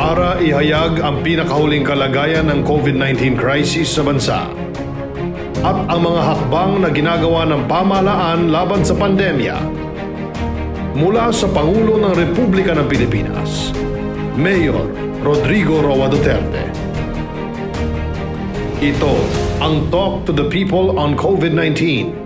para ihayag ang pinakahuling kalagayan ng COVID-19 crisis sa bansa at ang mga hakbang na ginagawa ng pamahalaan laban sa pandemya. Mula sa Pangulo ng Republika ng Pilipinas, Mayor Rodrigo Roa Duterte. Ito ang Talk to the People on COVID-19.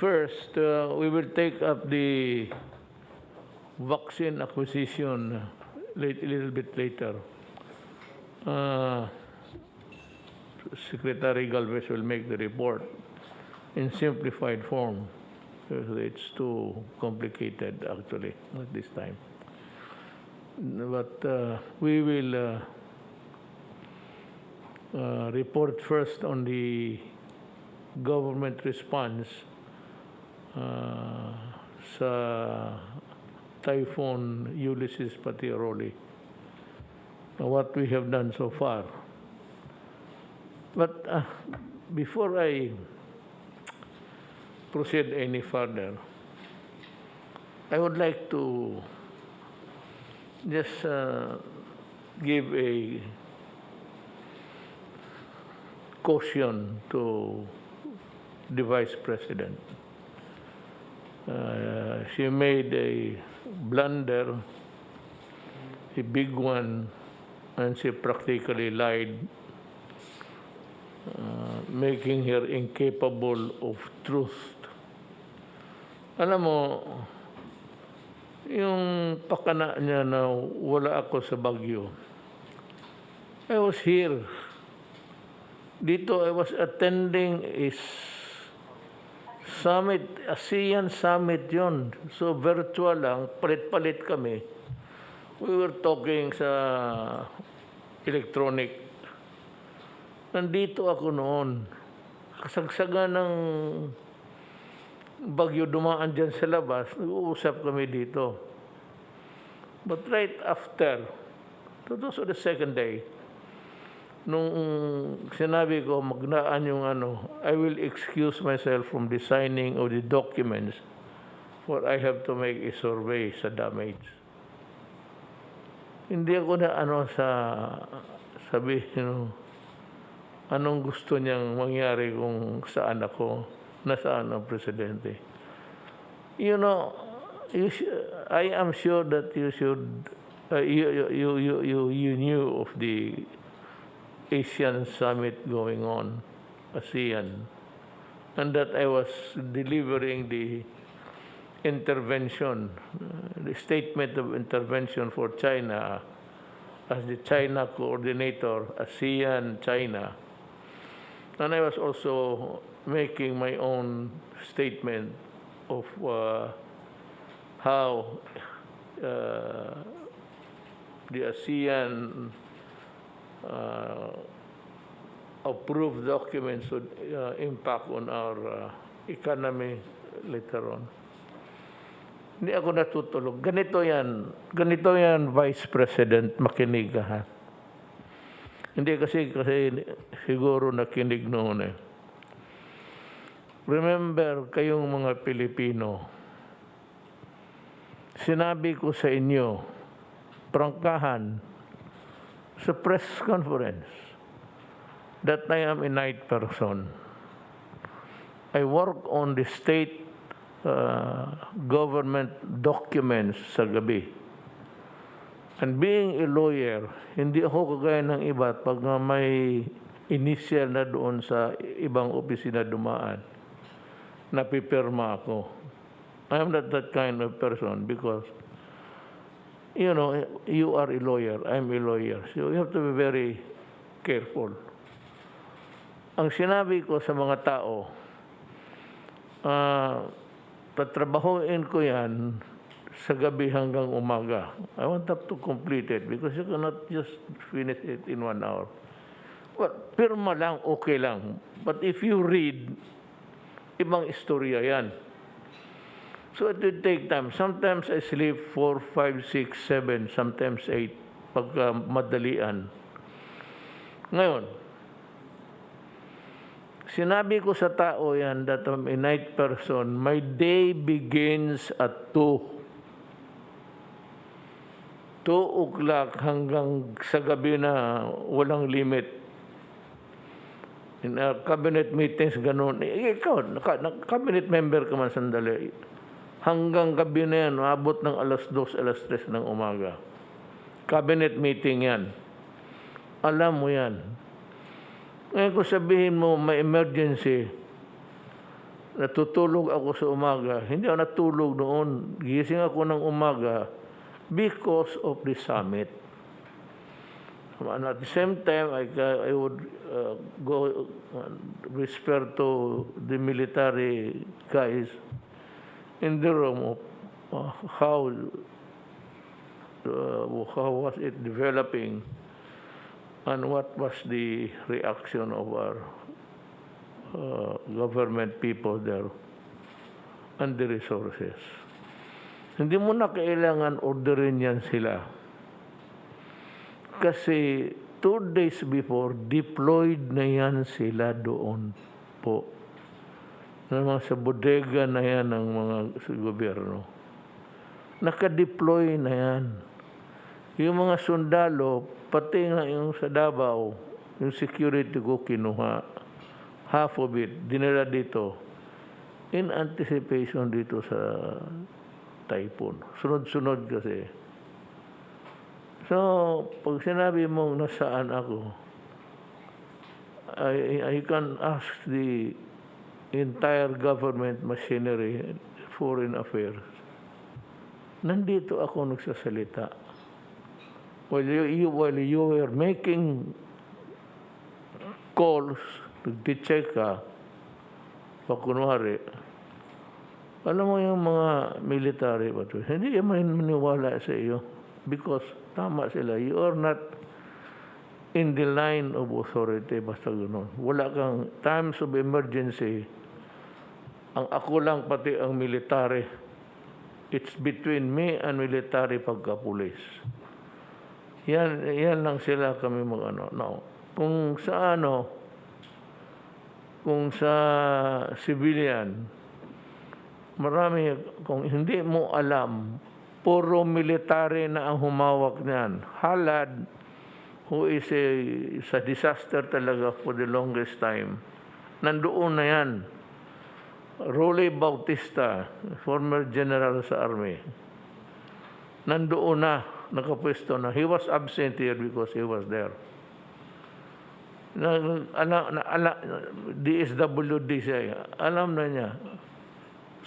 First, we will take up the vaccine acquisition a little bit later. Secretary Galvez will make the report in simplified form. It's too complicated, actually, at this time. But we will report first on the government response sa Typhoon Ulysses Patiaroli, what we have done so far. But before I proceed any further, I would like to just give a caution to the Vice President. She made a blunder, a big one, and she practically lied, making her incapable of truth. Alam mo, yung pakana niya na wala ako sa Baguio, I was here. Dito I was attending a summit, ASEAN summit yun. So virtual lang, palit-palit kami. We were talking sa electronic. Nandito ako noon. Kasagsagan ng bagyo dumaan dyan sa labas, nag-uusap kami dito. But right after, that was the second day, nung sinabi ko, magnaan yung I will excuse myself from the signing of the documents for I have to make a survey sa damage. Hindi ako na sa sabi, anong gusto niyang mangyari kung saan ako, nasaan ang presidente. I am sure that you should, you knew of the Asian summit going on, ASEAN, and that I was delivering the intervention, the statement of intervention for China as the China coordinator, ASEAN, China. And I was also making my own statement of how the ASEAN approved documents would impact on our economy later on. Hindi ako natutulog. Ganito yan, Vice President, makinig ka, ha? Hindi kasi siguro nakinig noon eh. Remember, kayong mga Pilipino, sinabi ko sa inyo, prangkahan, sa press conference, that I am a night person. I work on the state government documents sa gabi. And being a lawyer, hindi ako kagaya ng iba pag may initial na doon sa ibang opisina dumaan, napipirma ako. I am not that kind of person because you know, you are a lawyer, I'm a lawyer. So you have to be very careful. Ang sinabi ko sa mga tao, tatrabahuin ko yan sa gabi hanggang umaga. I want them to complete it because you cannot just finish it in 1 hour. Well, pirma lang, okay lang. But if you read, ibang istorya yan. So it will take time. Sometimes I sleep 4, 5, 6, 7, sometimes 8 pagka madalian. Ngayon, sinabi ko sa tao yan that I'm a night person, my day begins at 2. 2 o'clock hanggang sa gabi na walang limit. In cabinet meetings, ganun. Ikaw, cabinet member ka man sandali. Hanggang gabi na yan, abot ng alas 2, alas 3 ng umaga. Cabinet meeting yan. Alam mo yan. Ngayon kung sabihin mo, may emergency, natutulog ako sa umaga, hindi ako natulog noon. Gising ako ng umaga because of the summit. And at the same time, I would go whisper to the military guys in the room of how was it developing and what was the reaction of our government people there and the resources. Hindi mo na kailangan orderin yan sila. Kasi 2 days before, deployed na yan sila doon po. Sa bodega na yan ng mga gobyerno. Naka-deploy na yan. Yung mga sundalo, pati nga yung sa Davao, yung security ko kinuha, half of it, dinala dito, in anticipation dito sa typhoon. Sunod-sunod kasi. So, pag sinabi mong nasaan ako, I can ask the entire government machinery, foreign affairs. Nandito ako nagsasalita. While you were making calls, nag-check ka, pag kunwari, alam mo yung mga military, hindi naman maniwala sa iyo because tama sila. You are not in the line of authority, basta gano'n. Wala kang times of emergency. Ang ako lang pati ang military. It's between me and military pagka-pulis. Yan lang sila kami mag-ano. Now, kung sa civilian, marami, kung hindi mo alam, puro military na ang humawak niyan. Halad, who is sa disaster talaga for the longest time, nandoon na yan. Rolly Bautista, former general sa army, nandoon na, nakapwesto na. He was absent here because he was there. DSWD siya, alam na niya.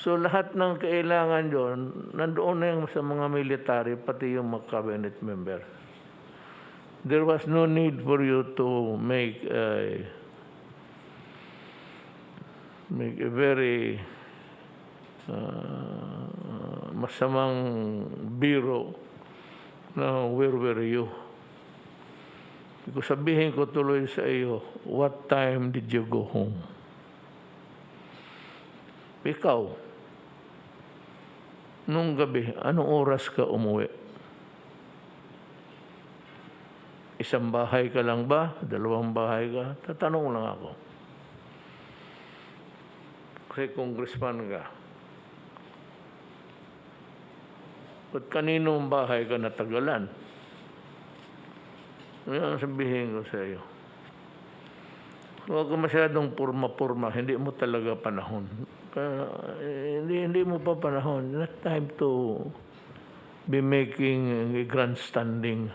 So lahat ng kailangan doon, nandoon na yung sa mga military, pati yung mga cabinet member. There was no need for you to make a very masamang biro na where were you? Kung sabihin ko tuloy sa iyo, what time did you go home? Ikaw, nung gabi, anong oras ka umuwi? Isang bahay ka lang ba? 2 bahay ka? Tatanong lang ako. Kasi congressman ka. At kaninong bahay ka natagalan? Yan sabihin ko sa iyo. Huwag ka masyadong purma-purma. Hindi mo talaga panahon. Hindi mo pa panahon. Not time to be making a grandstanding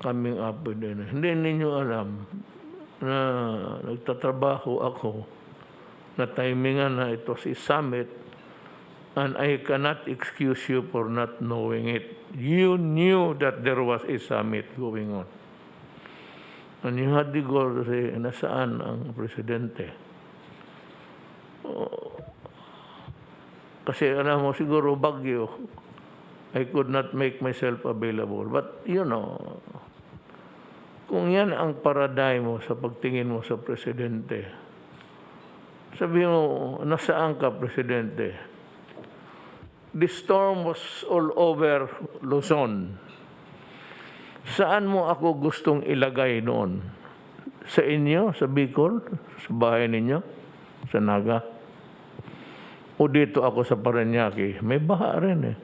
coming up with it. Hindi ninyo alam na nagtatrabaho ako na timingan na ito si summit And I cannot excuse you for not knowing it. You knew that there was a summit going on. And you had the goal to say, nasaan ang presidente? Kasi alam mo, siguro bagyo, I could not make myself available. But, kung yan ang paradigm mo sa pagtingin mo sa presidente, sabi mo, nasaan ka, presidente? The storm was all over Luzon. Saan mo ako gustong ilagay noon? Sa inyo, sa Bicol, sa bahay ninyo, sa Naga? O dito ako sa Parañaque? May baha rin eh.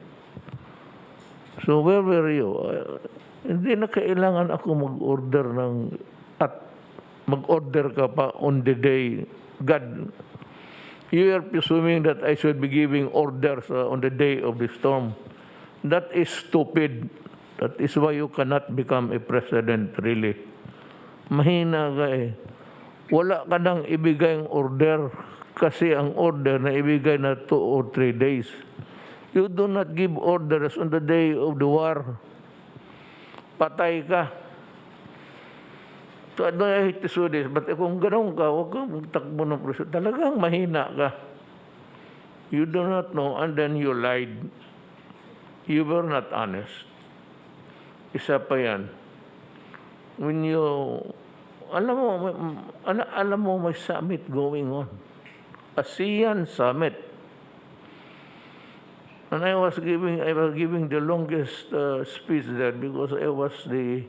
So where were you? Hindi na kailangan ako mag-order at mag-order ka pa on the day. God, you are presuming that I should be giving orders on the day of the storm. That is stupid. That is why you cannot become a president, really. Mahina ka eh. Wala ka nang ibigay ang order kasi ang order na ibigay na 2 or 3 days. You do not give orders on the day of the war. Patay ka. So I hate to say this, but kung gano'n ka, huwag kang magtakbo ng preso. Talagang mahina ka. You do not know, and then you lied. You were not honest. Isa pa yan. When you, alam mo may summit going on. ASEAN summit. And I was giving the longest speech there because I was the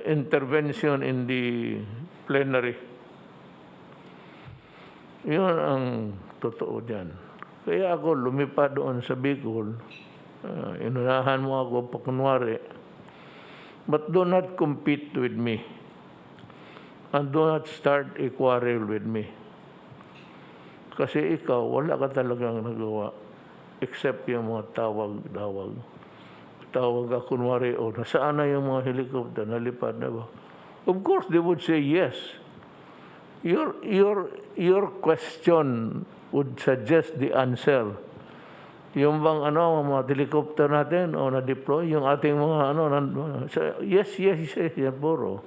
intervention in the plenary. Yun ang totoo dyan. Kaya ako lumipad doon sa Bicol. Inunahan mo ako pa kunwari. But do not compete with me. And do not start a quarrel with me. Kasi ikaw, wala ka talagang nagawa. Except yung mga tawag-tawag. Tawag ka kunwari, nasaan na yung mga helicopter, nalipad na ba? Of course, they would say yes. Your question would suggest the answer. Yung bang mga helicopter natin na-deploy, yung ating mga yes, yan puro.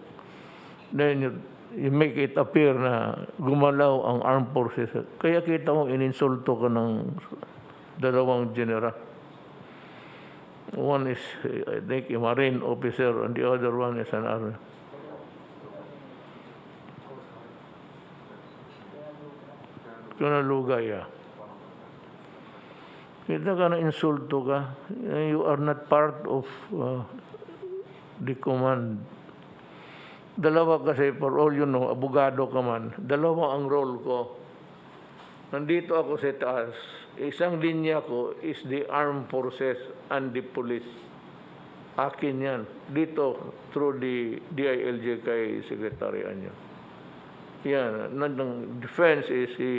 Then you make it appear na gumalaw ang armed forces. Kaya kita mo, ininsulto ka ng 2 general. One is, I think, a Marine officer, and the other one is an Army. Kunalugay, Kita ka na insulto ka. You are not part of the command. Dalawa kasi, for all you know, abogado ka man. Dalawa ang role ko. Nandito ako sa taas. Isang linya ko is the armed forces and the police. Akin yan. Dito, through the DILG kay Secretary Anyo. Yan. Nandang defense is si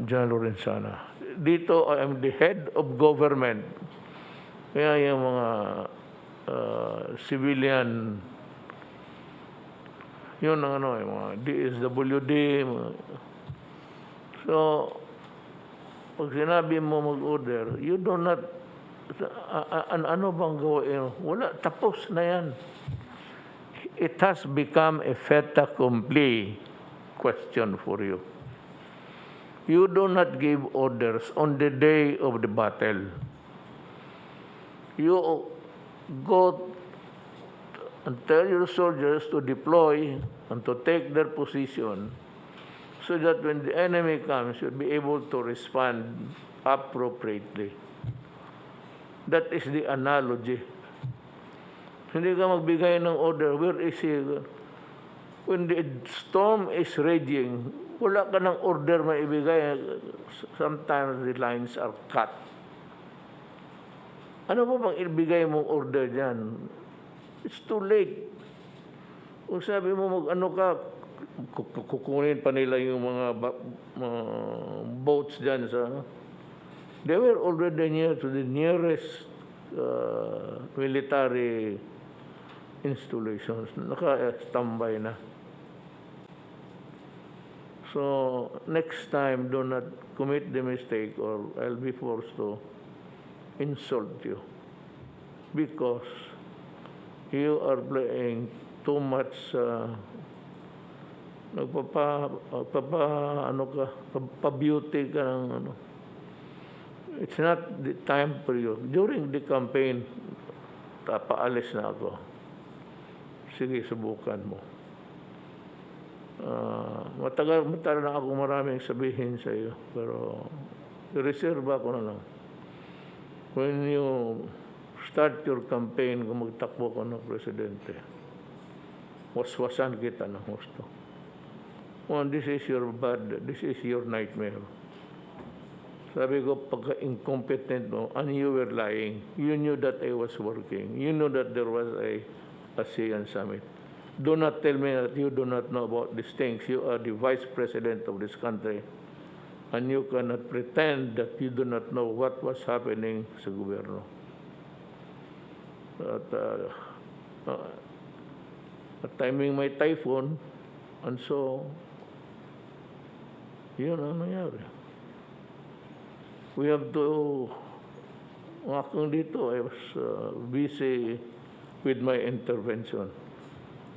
John Lorenzana. Dito, I am the head of government. Kaya yung mga civilian, yun ang yung mga DSWD, so, pag sinabi mo mag-order, you do not, ano bang gawin? Wala, tapos na yan. It has become a fait accompli question for you. You do not give orders on the day of the battle. You go and tell your soldiers to deploy and to take their position so that when the enemy comes, you'll be able to respond appropriately. That is the analogy. Hindi ka magbigay ng order, where is he? When the storm is raging, wala ka ng order maibigay. Sometimes the lines are cut. Ano ba bang ibigay mong order dyan? It's too late. Kung sabi mo kukunin pa nila yung mga boats dyan sa... They were already near to the nearest military installations. Naka-standby na. So next time, do not commit the mistake or I'll be forced to insult you because you are playing too much pa-beauty ka ng ano. It's not the time for you. During the campaign, paalis na ako. Sige, subukan mo. Matagal na ako maraming sabihin sa iyo, pero reserve ako na lang. When you start your campaign, kung magtakbo ka ng presidente, waswasan kita ng gusto. Well, this is your nightmare. Sabi ko, pagka-incompetent mo, and you were lying. You knew that I was working. You knew that there was a ASEAN summit. Do not tell me that you do not know about these things. You are the vice president of this country. And you cannot pretend that you do not know what was happening sa gobyerno. At timing may typhoon, and so, yun ang nangyari. We have to, akong dito, I was busy with my intervention.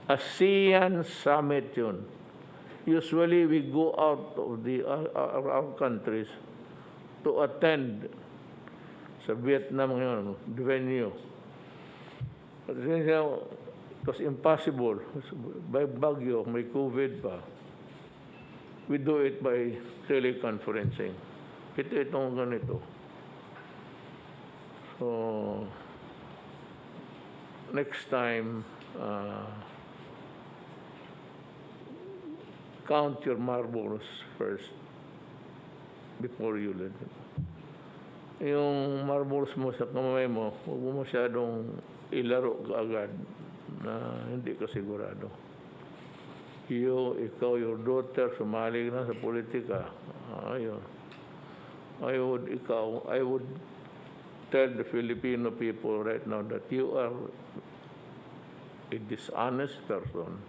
ASEAN summit yun. Usually we go out of our countries to attend sa Vietnam ngayon, the venue. But it was impossible. By Baguio, may COVID pa. We do it by teleconferencing. Itong ganito. So, next time, count your marbles first before you let them. Yung marbles mo sa kamay mo, huwag mo masyadong ilaro kaagad na hindi ka sigurado. Ikaw, your daughter, sumali na sa politika. Ayun. I would tell the Filipino people right now that you are a dishonest person.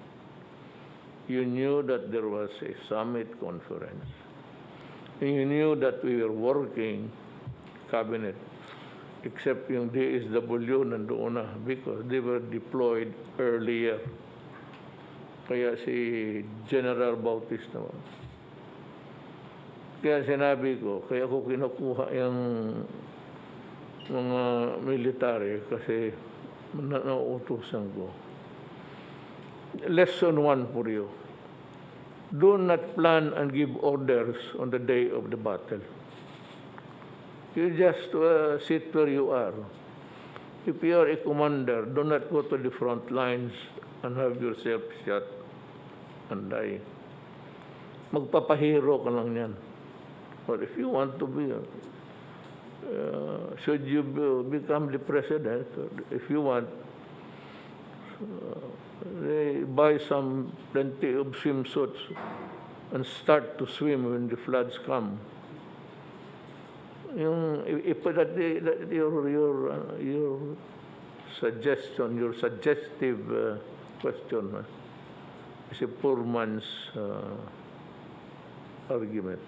You knew that there was a summit conference. You knew that we were working cabinet, except yung DSW nandoon na because they were deployed earlier. Kaya si General Bautista naman. Kaya sinabi ko, kaya ko kinukuha yung mga military kasi nauutusan ko. Lesson 1 for you. Do not plan and give orders on the day of the battle. You just sit where you are. If you are a commander, do not go to the front lines and have yourself shot and die. Magpapahero ka lang yan. But if you want to be, should you become the president, if you want, they buy plenty of swimsuits and start to swim when the floods come. Your suggestion, your suggestive question is a poor man's argument.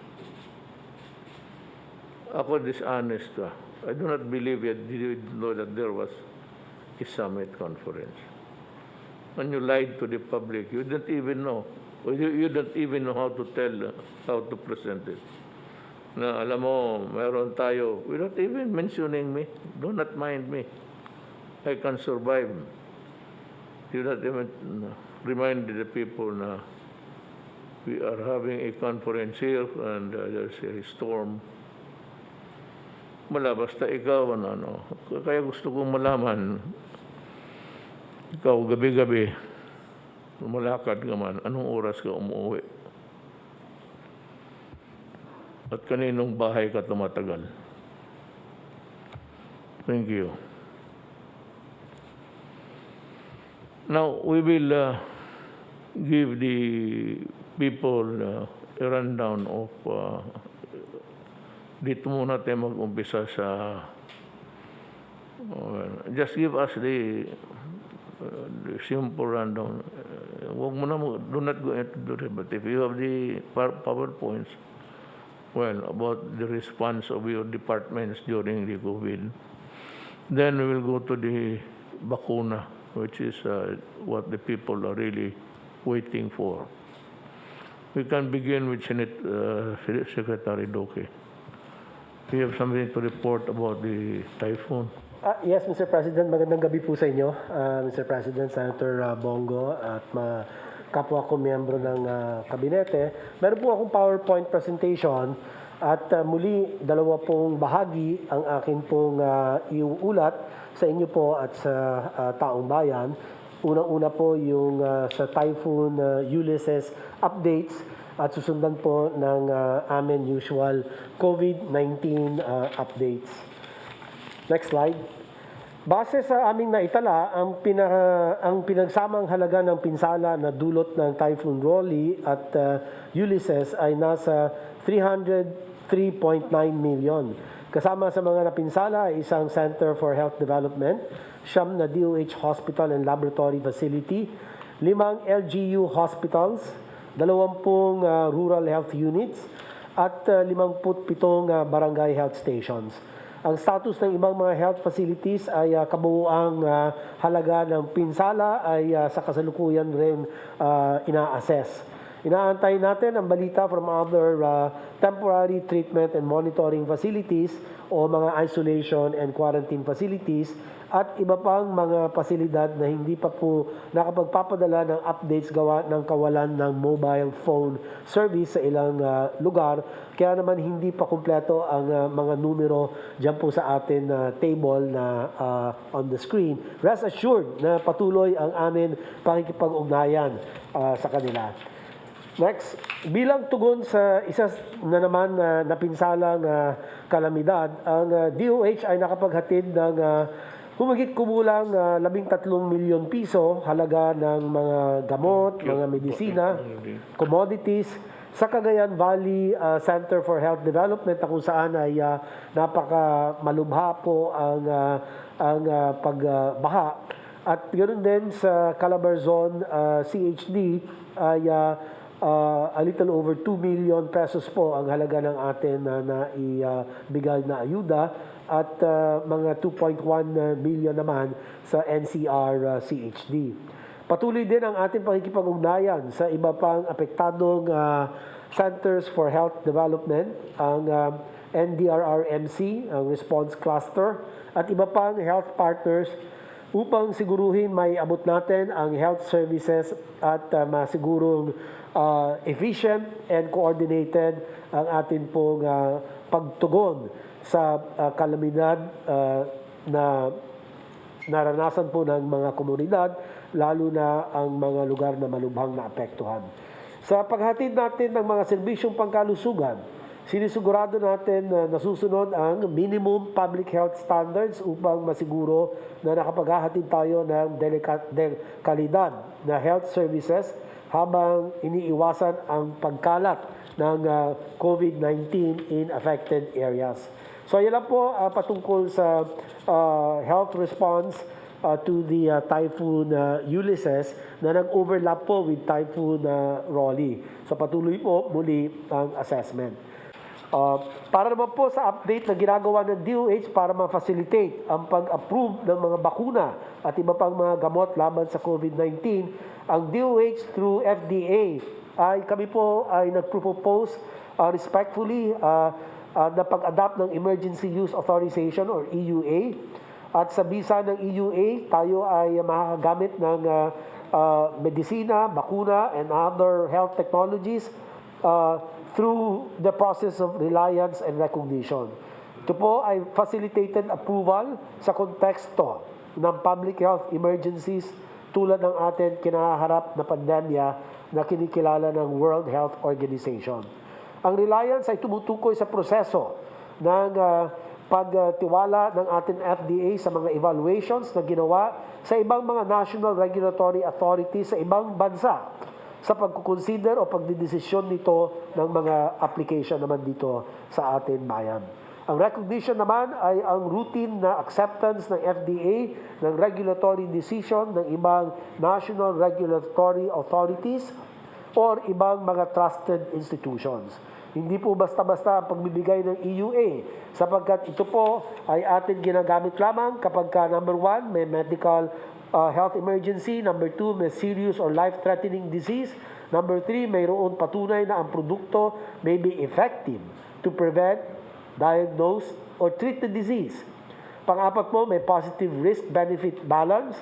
Ako dishonest ka. I do not believe you didn't know that there was a summit conference. When you lied to the public, you didn't even know. Or you don't even know how to tell, how to present it. Na alam mo, meron tayo, without even mentioning me, do not mind me. I can survive. You not even remind the people na we are having a conference here and there's a storm. Basta ikaw, kaya gusto kong malaman, ikaw gabi-gabi, lumalakad ka man, anong oras ka umuwi? At kaninong bahay ka tumatagal? Thank you. Now, we will give the people a rundown of dito muna tayo mag-umpisa sa just give us simple rundown. Huwag mo na do not go into the but if you have the PowerPoints, well, about the response of your departments during the COVID, then we will go to the bakuna, which is what the people are really waiting for. We can begin with Senate Secretary Doke. We have something to report about the typhoon. Yes, Mr. President. Magandang gabi po sa inyo, Mr. President, Senator Bongo, at kapwa ko miyembro ng kabinete. Meron po akong PowerPoint presentation at muli, dalawa pong bahagi ang akin pong iuulat sa inyo po at sa taong bayan. Unang-una po yung sa Typhoon Ulysses updates at susundan po ng amin usual COVID-19 updates. Next slide. Base sa aming naitala, ang pinagsamang halaga ng pinsala na dulot ng Typhoon Rolly at Ulysses ay nasa 303.9 million. Kasama sa mga napinsala ay isang Center for Health Development, 9 na DOH Hospital and Laboratory Facility, 5 LGU hospitals, 20 rural health units, at 57 barangay health stations. Ang status ng ibang mga health facilities ay kabuuang halaga ng pinsala ay sa kasalukuyan rin ina-assess. Inaantay natin ang balita from other temporary treatment and monitoring facilities o mga isolation and quarantine facilities at iba pang mga pasilidad na hindi pa po nakapagpapadala ng updates gawa ng kawalan ng mobile phone service sa ilang lugar. Kaya naman hindi pa kumpleto ang mga numero dyan po sa atin table na on the screen. Rest assured na patuloy ang amin pakikipag-ugnayan sa kanila. Next, bilang tugon sa isa na naman na napinsalang kalamidad, ang DOH ay nakapaghatid ng humigit kumulang 13 milyon piso halaga ng mga gamot, mga medisina, commodities sa Cagayan Valley Center for Health Development na kung saan ay napakamalubha po ang pagbaha. At ganoon din sa Calabarzon CHD ay a little over 2 million pesos po ang halaga ng atin na ibigay na ayuda at mga 2.1 million naman sa NCR CHD. Patuloy din ang ating pakikipag-ugnayan sa iba pang apektadong Centers for Health Development, ang NDRRMC, ang Response Cluster, at iba pang health partners upang siguruhin may abot natin ang health services at masigurong efficient and coordinated ang atin pong pagtugon sa kalamidad na naranasan po ng mga komunidad, lalo na ang mga lugar na malubhang naapektuhan. Sa paghatid natin ng mga serbisyong pangkalusugan, sinisigurado natin na nasusunod ang minimum public health standards upang masiguro na nakapaghahatid tayo ng kalidad na health services habang iniiwasan ang pagkalat ng COVID-19 in affected areas. So yan lang po patungkol sa health response to the Typhoon Ulysses na nag-overlap po with Typhoon Rolly. So patuloy po muli ang assessment. Para naman po sa update na ginagawa ng DOH para ma-facilitate ang pag-approve ng mga bakuna at iba pang mga gamot laban sa COVID-19, ang DOH through FDA kami po ay nag-propose respectfully na pag-adapt ng Emergency Use Authorization or EUA. At sa bisa ng EUA, tayo ay makakagamit ng medisina, bakuna, and other health technologies through the process of reliance and recognition. Ito po ay facilitated approval sa konteksto ng public health emergencies tulad ng atin kinaharap na pandemya na kinikilala ng World Health Organization. Ang reliance ay tumutukoy sa proseso ng pagtiwala ng ating FDA sa mga evaluations na ginawa sa ibang mga national regulatory authorities sa ibang bansa sa pagkukonsider o pagdidesisyon nito ng mga application naman dito sa ating bayan. Ang recognition naman ay ang routine na acceptance ng FDA ng regulatory decision ng ibang national regulatory authorities or ibang mga trusted institutions. Hindi po basta-basta ang pagbibigay ng EUA sapagkat ito po ay atin ginagamit lamang kapag number 1, may medical health emergency, number 2, may serious or life-threatening disease, number 3, mayroon patunay na ang produkto may be effective to prevent, diagnose, or treat the disease. Pang-apat po, may positive risk-benefit balance.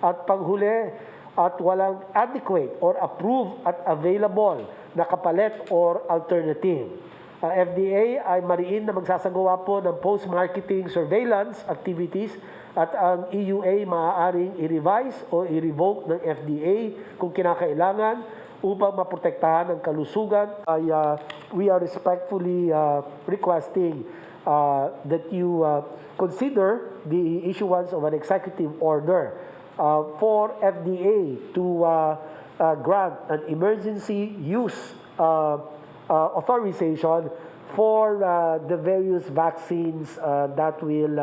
At panghuli, at walang adequate or approved at available na kapalit or alternative. Ang FDA ay mariin na magsasagawa po ng post-marketing surveillance activities at ang EUA maaaring i-revise o i-revoke ng FDA kung kinakailangan upang maprotektahan ang kalusugan. We are respectfully requesting that you consider the issuance of an executive order for FDA to grant an emergency use authorization for the various vaccines that will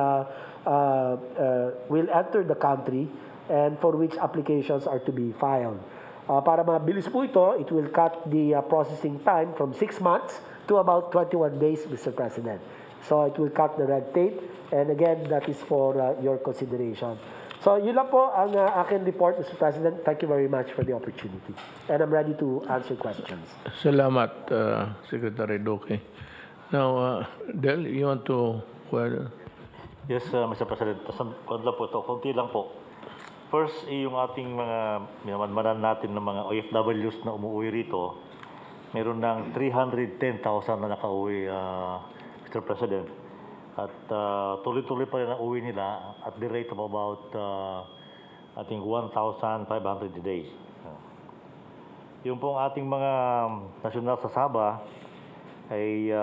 enter the country and for which applications are to be filed. Para mabilis po ito, it will cut the processing time from 6 months to about 21 days, Mr. President. So it will cut the red tape, and again, that is for your consideration. So yun lang po ang aking report, Mr. President. Thank you very much for the opportunity. And I'm ready to answer questions. Salamat, Secretary Duque. Now, Del, you want to... Yes, Mr. President. Kunti lang po. First, yung ating mga minamanmanan natin ng mga OFWs na umuwi rito, meron ng 310,000 na nakauwi, Mr. President. At tuloy-tuloy pa rin ang uwi nila at the rate of about, I think, 1,500 a day. Yung pong ating mga nasyonal sa Sabah ay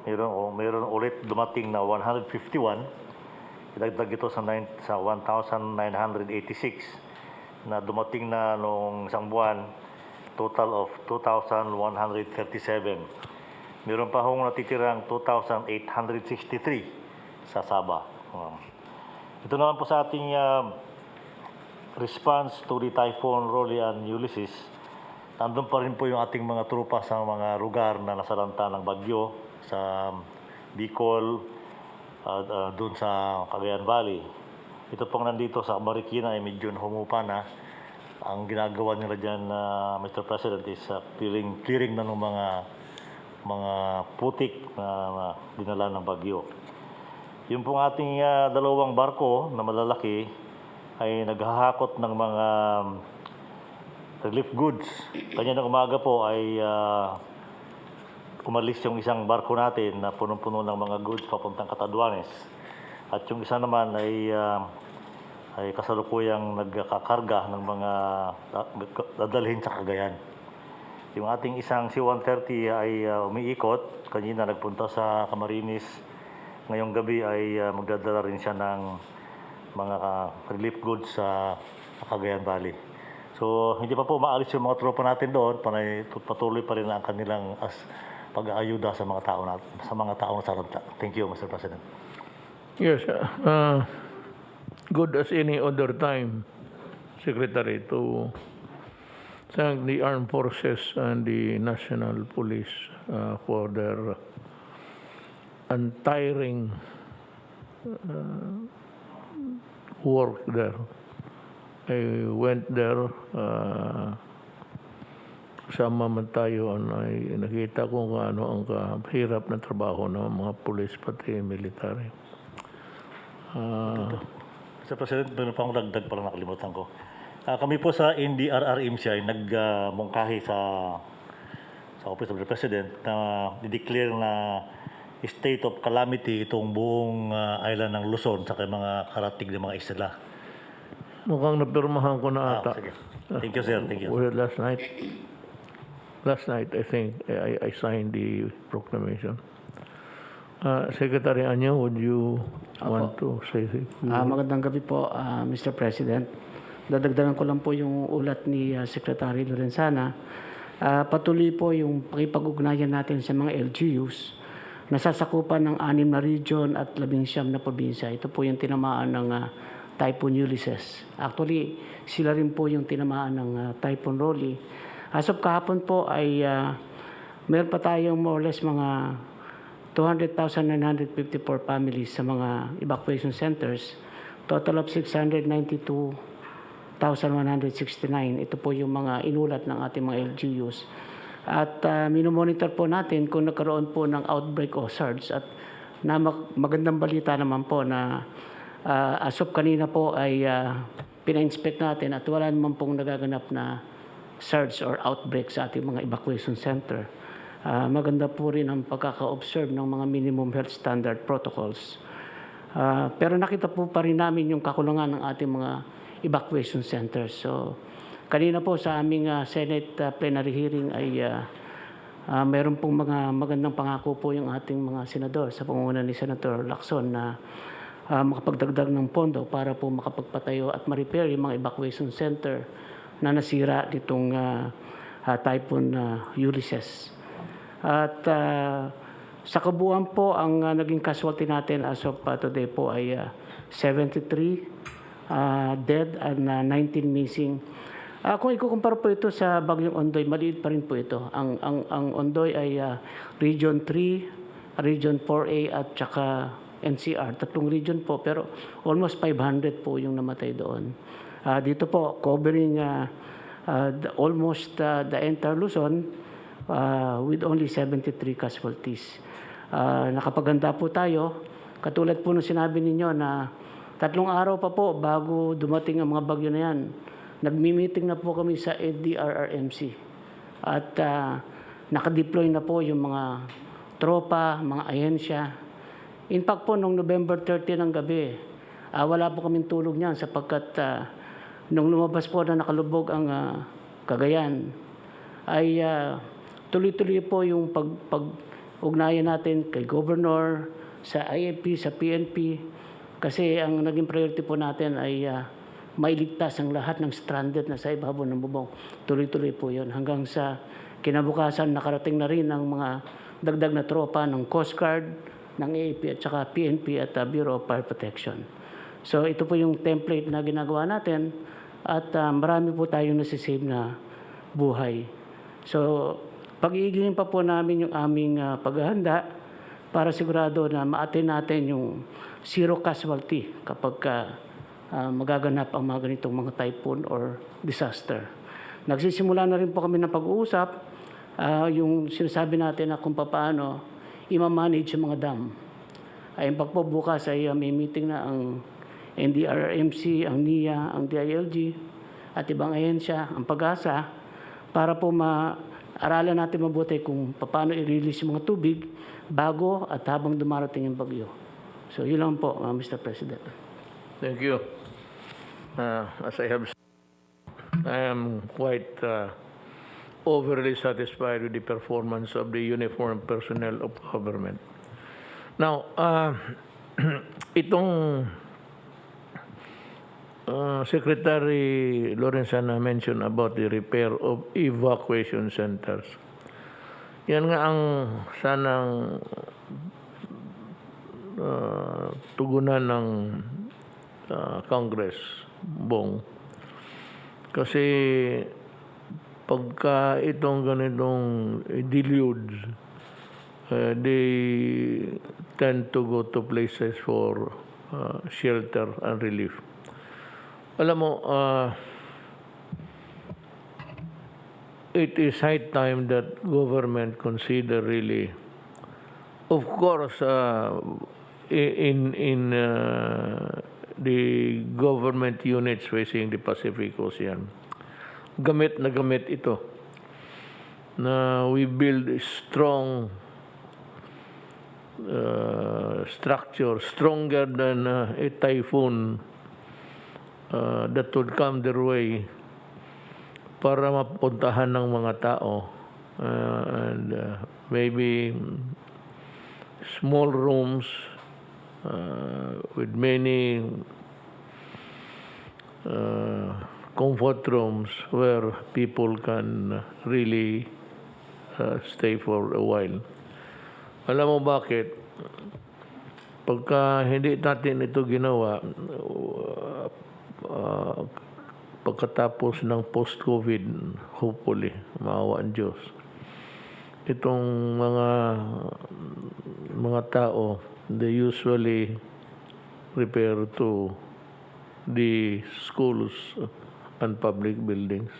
meron ulit dumating na 151. Idagdag ito sa 1,986 na dumating na noong isang buwan, total of 2,137. Meron pa hong natitirang 2,863 sa Sabah. Ito naman po sa ating response to the Typhoon Rolly and Ulysses. Nandun pa rin po yung ating mga trupa sa mga lugar na nasalanta ng bagyo sa Bicol, doon sa Cagayan Valley. Ito pong nandito sa Marikina ay medyo humupa na. Ang ginagawa nila dyan, Mr. President, is clearing na ng mga putik na dinala ng bagyo. Yung pong ating dalawang barko na malalaki ay naghahakot ng mga relief goods. Kanya ng umaga po ay umalis yung isang barko natin na punong-puno ng mga goods papuntang Catanduanes. At yung isa naman ay kasalukuyang nagkakarga ng mga dadalhin sa Cagayan. Yung ating isang C-130 ay umiikot. Kanina nagpunta sa Camarines. Ngayong gabi ay magdadala rin siya ng mga relief goods sa Cagayan Valley. So, hindi pa po maalis yung mga tropa natin doon. Patuloy pa rin ang kanilang pag-aayuda sa mga tao na saranta. Thank you, Mr. President. Yes, good as any other time, Secretary, to thank the armed forces and the national police for their untiring work there. I went there, kasama man tayo, ay nakita ko kung ano ang kahirap na trabaho ng mga pulis pati military. Mr. President, meron pa akong dagdag para nakalimutan ko. Kami po sa NDRRMC ay nagmungkahi sa Office of the President na i-declare na state of calamity itong buong island ng Luzon sa mga karatig ng mga isla. Mukhang napirmahan ko na ata. Sige. Thank you, sir. Thank you. Last night, I think, I signed the proclamation. Secretary Anyo, would you want to say something? Magandang gabi po, Mr. President. Dadagdagan ko lang po yung ulat ni Secretary Lorenzana. Patuloy po yung pakipag-ugnayan natin sa mga LGUs nasasakupan ng 6 na region at 19 na probinsya. Ito po yung tinamaan ng Typhoon Ulysses. Actually, sila rin po yung tinamaan ng Typhoon Rolly. As of kahapon po ay meron pa tayong more or less mga 200,954 families sa mga evacuation centers. Total of 692,169. Ito po yung mga inulat ng ating mga LGUs. At minomonitor po natin kung nagkaroon po ng outbreak o surge. At magandang balita naman po na as of kanina po ay pina-inspect natin at wala naman pong nagaganap na surge or outbreak sa ating mga evacuation center. Maganda po rin ang pagkaka-observe ng mga minimum health standard protocols. Pero nakita po pa rin namin yung kakulangan ng ating mga evacuation centers. So, kanina po sa aming Senate plenary hearing ay mayroon pong mga magandang pangako po yung ating mga senador sa pangunguna ni Senator Lacson na makapagdagdag ng pondo para po makapagpatayo at ma-repair yung mga evacuation center na nasira nitong Typhoon Ulysses. At sa kabuuan po, ang naging casualty natin as of today po ay 73 dead and 19 missing. Kung ikukumpara po ito sa Bagyong Ondoy, maliit pa rin po ito. Ang Ondoy ay Region 3, Region 4A at saka NCR. 3 region po, pero almost 500 po yung namatay doon. Dito po, covering almost the entire Luzon, with only 73 casualties. Nakapaganda po tayo. Katulad po nung sinabi ninyo na 3 araw pa po bago dumating ang mga bagyo na yan, nagmi-meeting na po kami sa DRRMC. At nakadeploy na po yung mga tropa, mga ahensya. In fact po, noong November 30 ng gabi, wala po kaming tulog niyan sapagkat nung lumabas po na nakalubog ang Cagayan, ay tuloy-tuloy po yung pag-ugnayan natin kay Governor, sa IFP, sa PNP, kasi ang naging priority po natin ay mailigtas ang lahat ng stranded na sa ibabaw ng bubong. Tuloy-tuloy po yun. Hanggang sa kinabukasan, nakarating na rin ang mga dagdag na tropa ng Coast Guard, ng AFP at saka PNP at Bureau of Fire Protection. So ito po yung template na ginagawa natin at marami po tayong nasisave na buhay. So pag-iigingin pa po namin yung aming paghahanda para sigurado na ma-attain natin yung zero casualty kapag magaganap ang mga ganitong mga typhoon or disaster. Nagsisimula na rin po kami ng pag-uusap, yung sinasabi natin na kung paano i-manage yung mga dam. Ayun pa po bukas ay may meeting na ang NDRRMC, ang NIA, ang DILG at ibang ahensya, ang Pag-asa, para po aralan natin mabuti kung paano i-release yung mga tubig bago at habang dumarating yung bagyo. So yun lang po, Mr. President. Thank you. As I have said, I am quite overly satisfied with the performance of the uniformed personnel of government. Now, itong Secretary Lorenzana mentioned about the repair of evacuation centers. Yan nga ang sanang tugunan ng Congress, Bong. Kasi pagka itong ganitong deluge, they tend to go to places for shelter and relief. Alam mo, it is high time that government consider really, of course, in the government units facing the Pacific Ocean, gamit na gamit ito, na we build a strong structure, stronger than a typhoon that would come their way para mapuntahan ng mga tao, and maybe small rooms with many comfort rooms where people can really stay for a while. Alam mo bakit? Pagka hindi natin ito ginawa, pagkatapos ng post-COVID, hopefully, maawa ang Diyos, itong mga tao, they usually repair to the schools and public buildings,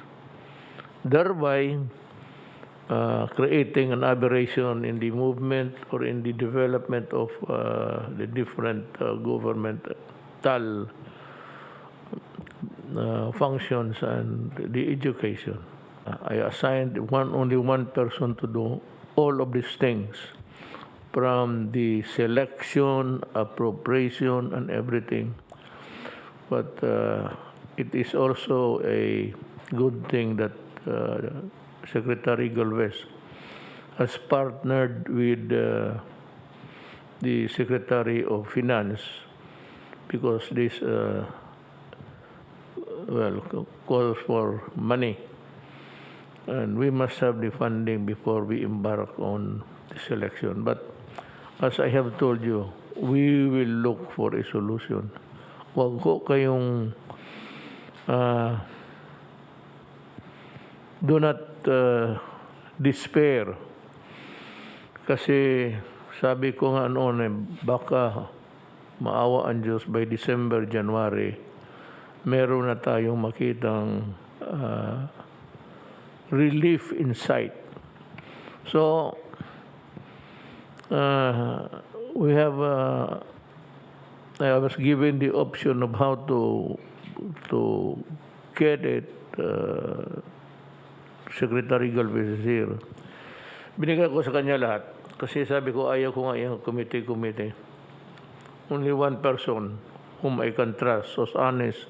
thereby creating an aberration in the movement or in the development of the different governmental functions and the education. I assigned only one person to do all of these things, from the selection, appropriation, and everything. But it is also a good thing that Secretary Galvez has partnered with the Secretary of Finance, because this calls for money, and we must have the funding before we embark on the selection. But as I have told you, we will look for a solution. Huwag ko kayong do not despair, kasi sabi ko nga noon, baka maawa ang Diyos by December, January, meron na tayong makitang relief in sight. So we have I was given the option of how to get it. Secretary Galvez is here. Binigay ko sa kanya lahat kasi sabi ko ayaw ko nga yung committee. Only one person whom I can trust, who's honest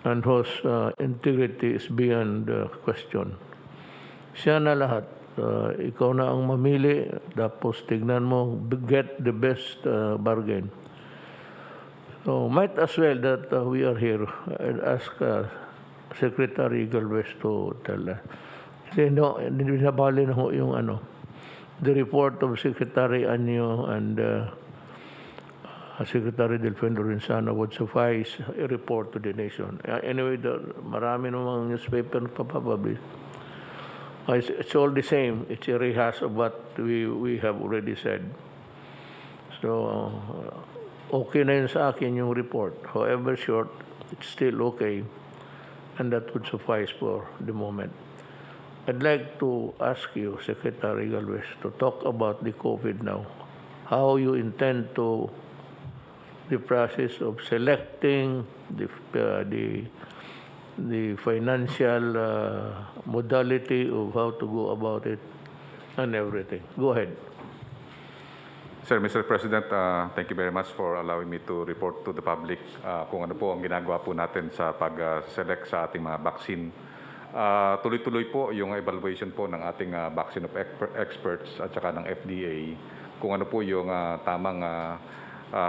and whose integrity is beyond question. Siya na lahat. Ikaw na ang mamili, tapos tignan mo, get the best bargain. So might as well that we are here and ask Secretary Galvez to tell us. Hindi nabali na ho yung the report of Secretary Anyo and Secretary Delfin Lorenzana would suffice a report to the nation. Anyway, marami namang newspaper nagpapublish. It's all the same. It's a rehash of what we have already said. So, okay na yun sa akin yung report. However short, it's still okay. And that would suffice for the moment. I'd like to ask you, Secretary Galvez, to talk about the COVID now. How you intend to the process of selecting the financial modality of how to go about it and everything. Go ahead. Sir, Mr. President, thank you very much for allowing me to report to the public kung ano po ang ginagawa po natin sa pag-select sa ating mga vaccine. Tuloy-tuloy po yung evaluation po ng ating vaccine of experts at saka ng FDA kung ano po yung tamang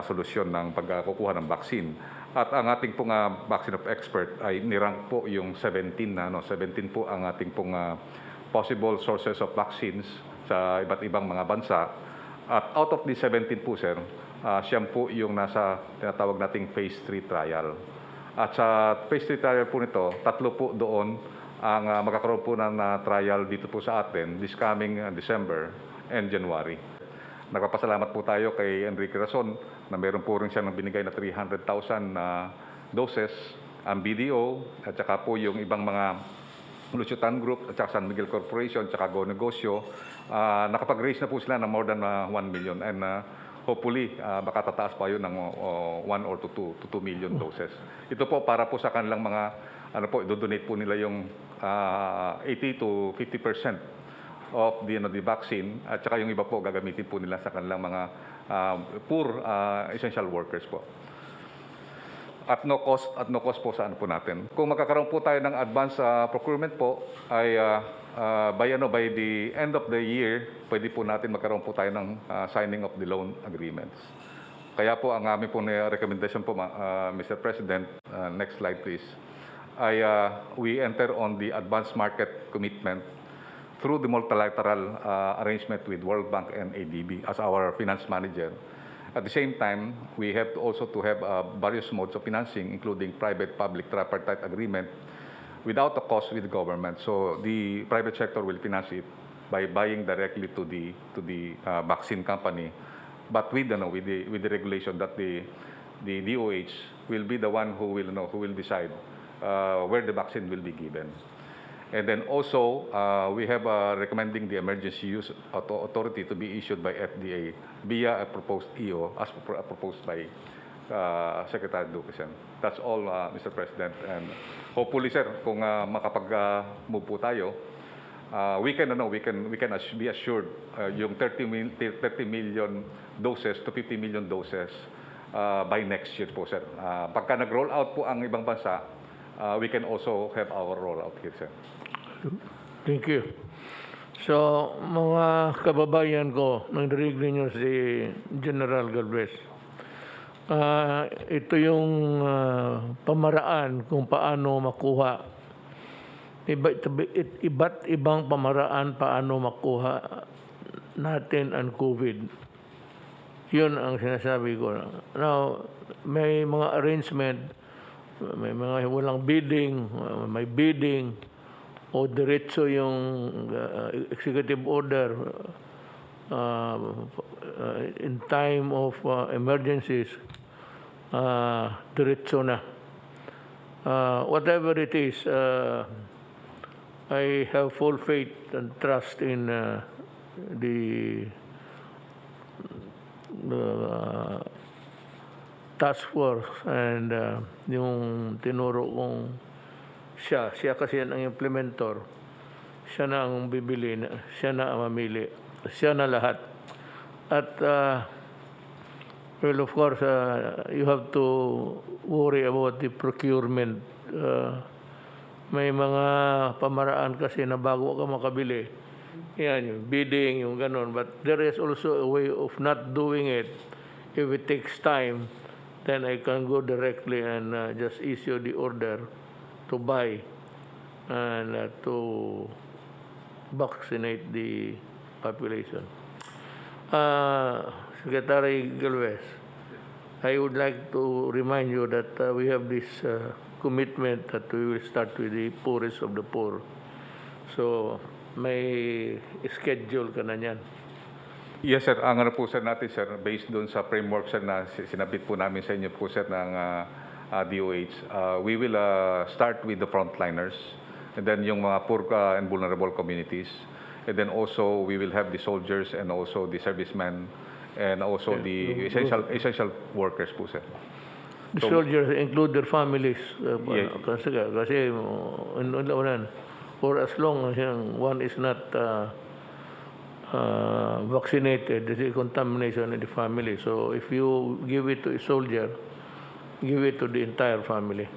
solusyon ng pagkukuha ng vaccine. At ang ating pong vaccine of expert ay nirank po yung 17 po ang ating pong possible sources of vaccines sa iba't ibang mga bansa. At out of the 17 po, sir, siyam po yung nasa tinatawag nating phase 3 trial. At sa phase 3 trial po nito, 3 po doon ang magkakaroon po ng trial dito po sa atin this coming December and January. Nagpapasalamat po tayo kay Enrique Rason na meron po rin siyang binigay na 300,000 doses, ang BDO, at saka po yung ibang mga Lusutan Group, at saka San Miguel Corporation, at saka Go Negosyo. Nakapag-raise na po sila ng more than 1 million and hopefully baka tataas pa yun ng 1 or 2 million doses. Ito po para po sa kanilang mga, do-donate po nila yung 80 to 50% of the vaccine, at saka yung iba po gagamitin po nila sa kanilang mga poor essential workers po. At no cost po sa po natin. Kung magkakaroon po tayo ng advance procurement po, ay by the end of the year, pwede po natin magkaroon po tayo ng signing of the loan agreements. Kaya po ang aming po na recommendation po, Mr. President, next slide please, ay we enter on the advance market commitment through the multilateral arrangement with World Bank and ADB as our finance manager. At the same time, we have to also to have various modes of financing, including private-public tripartite agreement without a cost with the government. So the private sector will finance it by buying directly to the vaccine company, but with the regulation that the DOH will be the one who will decide where the vaccine will be given. And then also, we have recommending the emergency use authority to be issued by FDA via a proposed EO as proposed by Secretary Duque. That's all, Mr. President. And hopefully, sir, kung makapag-move po tayo, we can be assured yung 30 million doses to 50 million doses by next year po, sir. Pagka nag-roll out po ang ibang bansa, we can also have our rollout here, sir. Thank you. So, mga kababayan ko, narinig ninyo si General Galvez. Ito yung pamaraan kung paano makuha. Iba't ibang pamaraan paano makuha natin ang COVID. Yun ang sinasabi ko. Now, may mga arrangement, may mga walang bidding, may bidding, o diretso yung executive order in time of emergencies, diretso na. Whatever it is, I have full faith and trust in the task force and yung tinuro kong siya kasi ang implementor, siya na ang bibili, siya na ang mamili, siya na lahat. At well, of course, you have to worry about the procurement. May mga pamaraan kasi na bago ka makabili, yan, yung bidding, yung ganon. But there is also a way of not doing it. If it takes time, then I can go directly and just issue the order to buy and to vaccinate the population. Secretary Galvez, I would like to remind you that we have this commitment that we will start with the poorest of the poor. So, may schedule ka na niyan. Yes, sir. Ang ano po, sir, natin, sir, based doon sa framework, sir, na sinabit po namin sa inyo po, sir, ng DOH, we will start with the frontliners, and then yung mga poor and vulnerable communities, and then also we will have the soldiers and also the servicemen, and also the essential workers po, sir. The soldiers include their families. Yes. Kasi for as long as one is not vaccinated, there is contamination in the family. So if you give it to a soldier, give it to the entire family.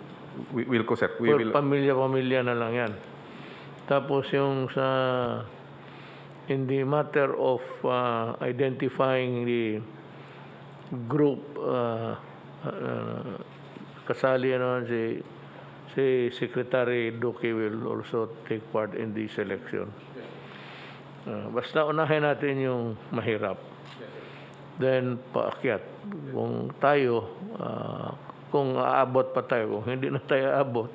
We will, sir. We will. Pamilya-pamilya na lang yan. Tapos yung in the matter of identifying the group, kasali si Secretary Duque will also take part in the selection. Basta unahin natin yung mahirap. Then paakyat. Kung tayo, kung aabot pa tayo, kung hindi na tayo aabot,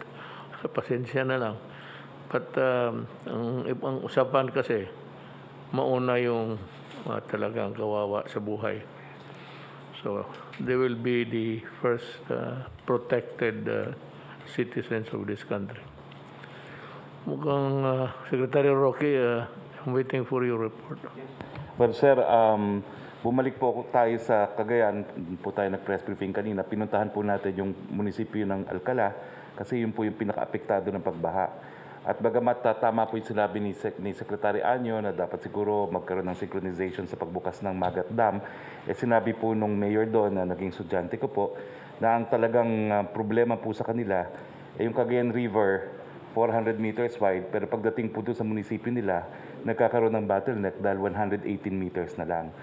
pasensya na lang. But ang usapan kasi, mauna yung talagang kawawa sa buhay. So, they will be the first protected citizens of this country. Mukhang Secretary Roque, I'm waiting for your report. Well, sir, bumalik po tayo sa Cagayan. Po tayo nag-press briefing kanina. Pinuntahan po natin yung munisipyo ng Alcala kasi yun po yung pinaka-apektado ng pagbaha. At bagamat tama po yung sinabi ni Secretary Anyo na dapat siguro magkaroon ng synchronization sa pagbukas ng Magat Dam, sinabi po nung mayor doon na naging estudyante ko po na ang talagang problema po sa kanila yung Cagayan River, 400 meters wide, pero pagdating po doon sa munisipyo nila, nagkakaroon ng bottleneck dahil 118 meters na lang.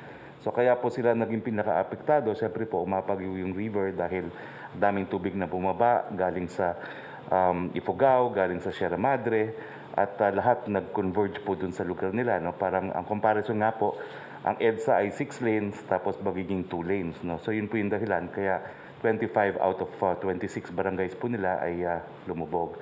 So kaya po sila naging pinaka-apektado. Siyempre po umapag yung river dahil daming tubig na bumaba galing sa Ifugao, galing sa Sierra Madre, at lahat nag-converge po dun sa lugar nila. No? Parang ang comparison nga po, ang EDSA ay 6 lanes tapos magiging 2 lanes. No? So yun po yung dahilan. Kaya 25 out of 26 barangays po nila ay lumubog.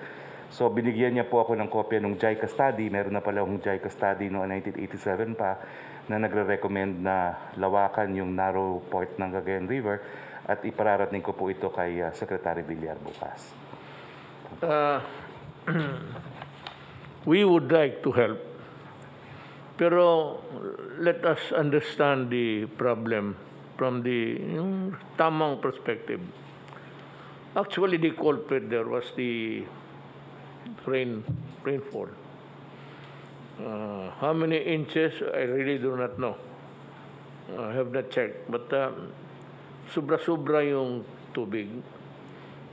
So binigyan niya po ako ng kopya ng JICA study. Meron na pala akong JICA study noong 1987 pa na nagre-recommend na lawakan yung narrow port ng Cagayan River at ipararating ko po ito kay Secretary Villar bukas. We would like to help, pero let us understand the problem from the tamang perspective. Actually, the culprit there was the rainfall. How many inches, I really do not know. I have not checked. But sobra-sobra yung tubig.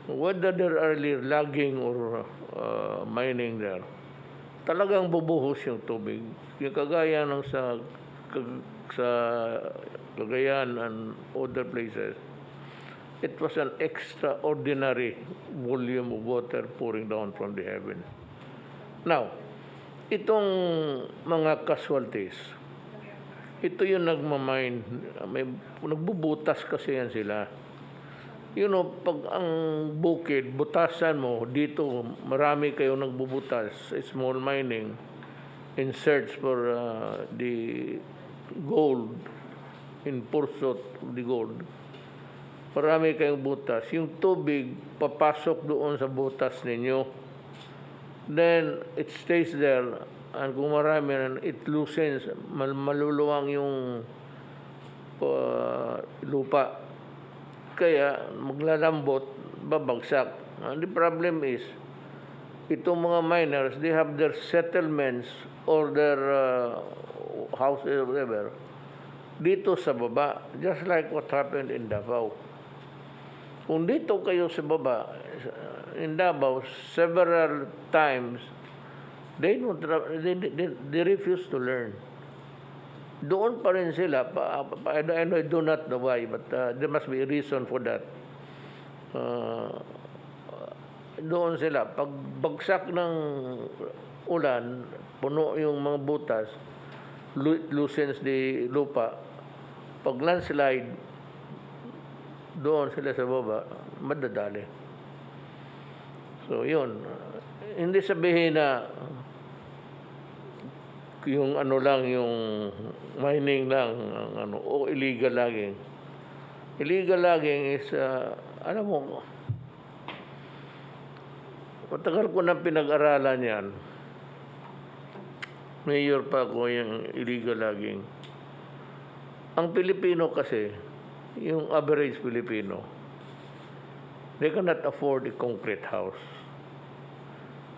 Whether there are logging or mining there, talagang bubuhos yung tubig. Yung kagaya ng sa Cagayan and other places, it was an extraordinary volume of water pouring down from the heaven. Now, itong mga casualties, ito yung nagmamine, nagbubutas kasi yan sila. You know, pag ang bukid, butasan mo, dito marami kayong nagbubutas, small mining, in search for the gold, in pursuit of the gold. Marami kayong butas. Yung tubig, papasok doon sa butas ninyo. Then, it stays there. And kung marami, it loosens, maluluwang yung lupa. Kaya, maglalambot, babagsak. And the problem is, itong mga miners, they have their settlements or their houses or whatever, dito sa baba, just like what happened in Davao. Kung dito kayo sa baba, in Davao, several times, they refuse to learn. Doon pa rin sila. I do not know why, but there must be a reason for that. Doon sila. Pag bagsak ng ulan, puno yung mga butas, loosens the lupa. Pag landslide, doon sila sa baba, madadali. So, yun. Hindi sabihin na yung ano lang, yung mining lang, o illegal logging. Illegal logging is, alam mo, matagal ko nang pinag-aralan yan. Mayor pa ako yung illegal logging. Ang Pilipino kasi, yung average Filipino, they cannot afford a concrete house.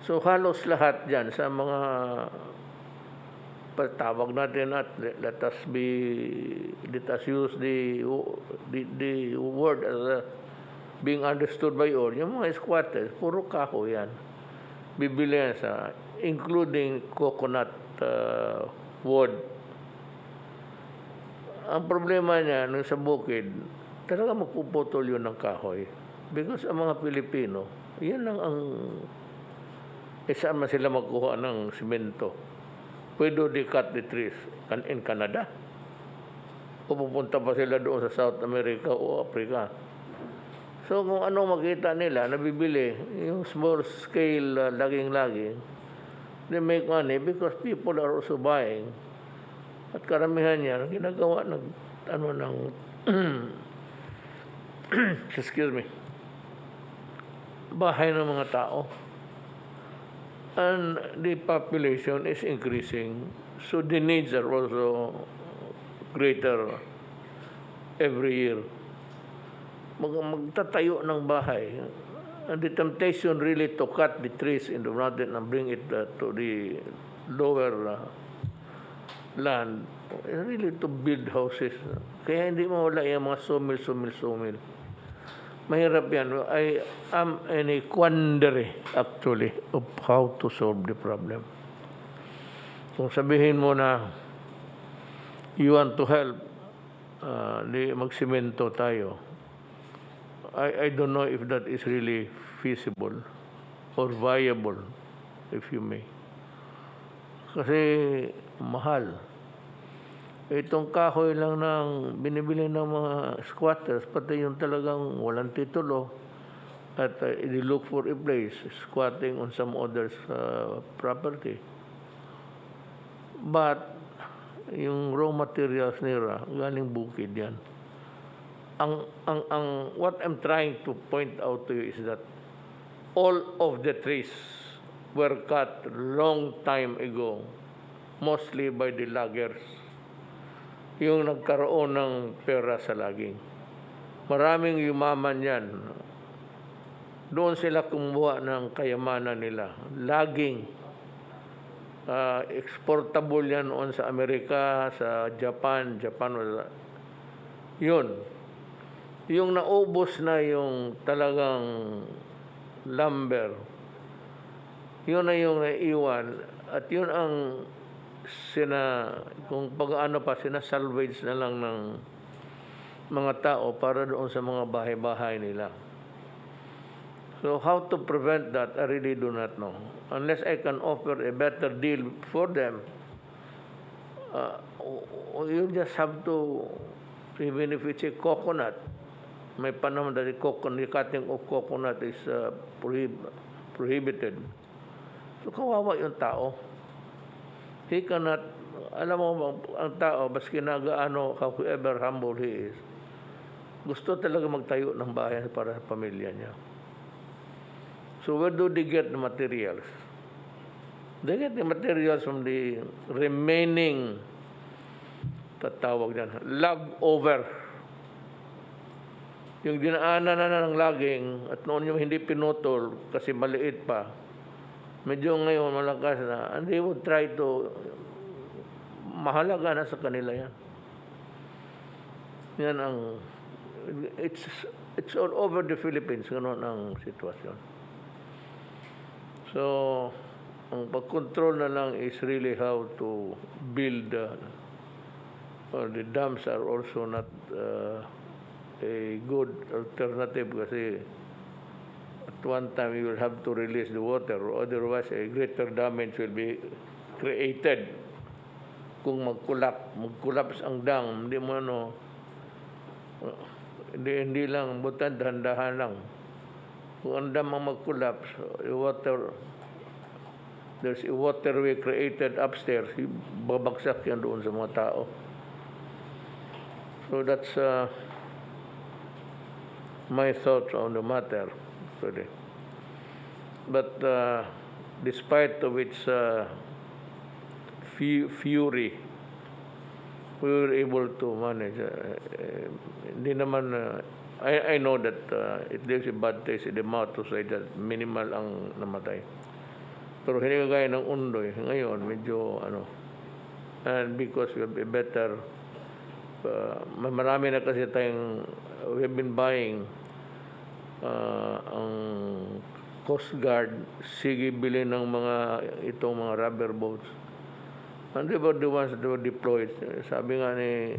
So halos lahat dyan sa mga patawag natin at let us use the word as being understood by all. Yung mga squatters, puro kahoy yan. Bibili yan sa, including coconut wood. Ang problema niya, nung sa bukid, talaga magpuputol yun ng kahoy. Because ang mga Pilipino, yan lang ang, saan man sila magkuha ng simento. Pwede they cut the trees in Canada? O pupunta pa sila doon sa South America o Africa? So kung ano makita nila, nabibili, yung small scale logging, they make money because people are also buying. At karamihan niya, ginagawa ng excuse me, bahay ng mga tao. And the population is increasing, so the needs are also greater every year. Magtatayo ng bahay. And the temptation really to cut the trees in the mountain and bring it to the lower land, really to build houses. Kaya hindi mawala yung mga sawmill. Mahirap yan. I am in a quandary, actually, of how to solve the problem. Kung sabihin mo na you want to help, magsimento tayo, I don't know if that is really feasible or viable, if you may. Kasi mahal. Itong kahoy lang ng binibili ng mga squatters, pati yung talagang walang titulo, at they look for a place, squatting on some others' property. But yung raw materials nila, galing bukid yan. What I'm trying to point out to you is that all of the trees were cut long time ago, mostly by the loggers. Yung nagkaroon ng pera sa logging. Maraming yumaman yan. Doon sila kumuha ng kayamanan nila. Logging. Exportable yan noon sa Amerika, sa Japan. Yun. Yung naubos na yung talagang lumber, yun na yung naiwan. At yun ang kung pag-ano pa, sinasalvage na lang ng mga tao para doon sa mga bahay-bahay nila. So how to prevent that, I really do not know. Unless I can offer a better deal for them, you just have to, even if it's a coconut, may panahon that the cutting of coconut is prohibited. So kawawa yung tao. He cannot, alam mo, ang tao, baski nagaano, however humble he is, gusto talaga magtayo ng bahay para sa pamilya niya. So where do they get the materials? They get the materials from the remaining, tatawag dyan, log over. Yung dinaanan na ng logging, at noon yung hindi pinutol kasi maliit pa, medyo ngayon malakas na, and they would try to, mahalaga na sa kanila yan. Yan ang, it's all over the Philippines, ganoon ang sitwasyon. So, ang pag-control na lang is really how to build, the dams are also not a good alternative kasi at one time you will have to release the water, otherwise a greater damage will be created. Kung mag-collapse ang dam, hindi mo hindi lang, butan dahan-dahan lang. Kung ang dam ang mag-collapse, there's a waterway created upstairs, babagsak yan doon sa mga tao. So that's my thoughts on the matter. But despite of its fury, we were able to manage. Hindi naman, I know that it leaves a bad taste in the mouth to say that minimal ang namatay. Pero hindi kagaya ng Undoy. Ngayon, medyo and because we have a better, marami na kasi tayong, we have been buying ang Coast Guard, sige bili ng itong mga rubber boats. And they were the ones that were deployed. Sabi nga ni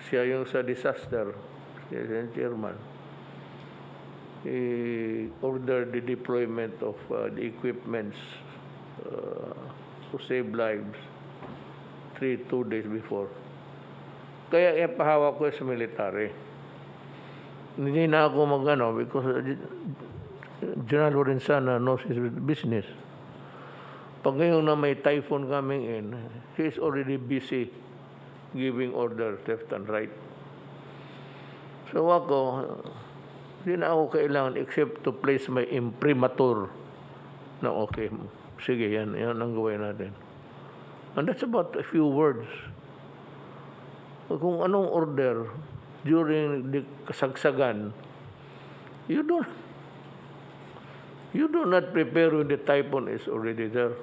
siya yung sa disaster, siya yung chairman. He ordered the deployment of the equipments to save lives 2 days before. Kaya ipahawak ko sa military. Hindi na ako because General Lorenzana knows his business. Pag ngayon na may typhoon coming in, he is already busy giving orders left and right. So ako, hindi na ako kailangan except to place my imprimatur na okay, sige yan ang gawin natin. And that's about a few words. Kung anong order during the kasagsagan, you do not prepare when the typhoon is already there.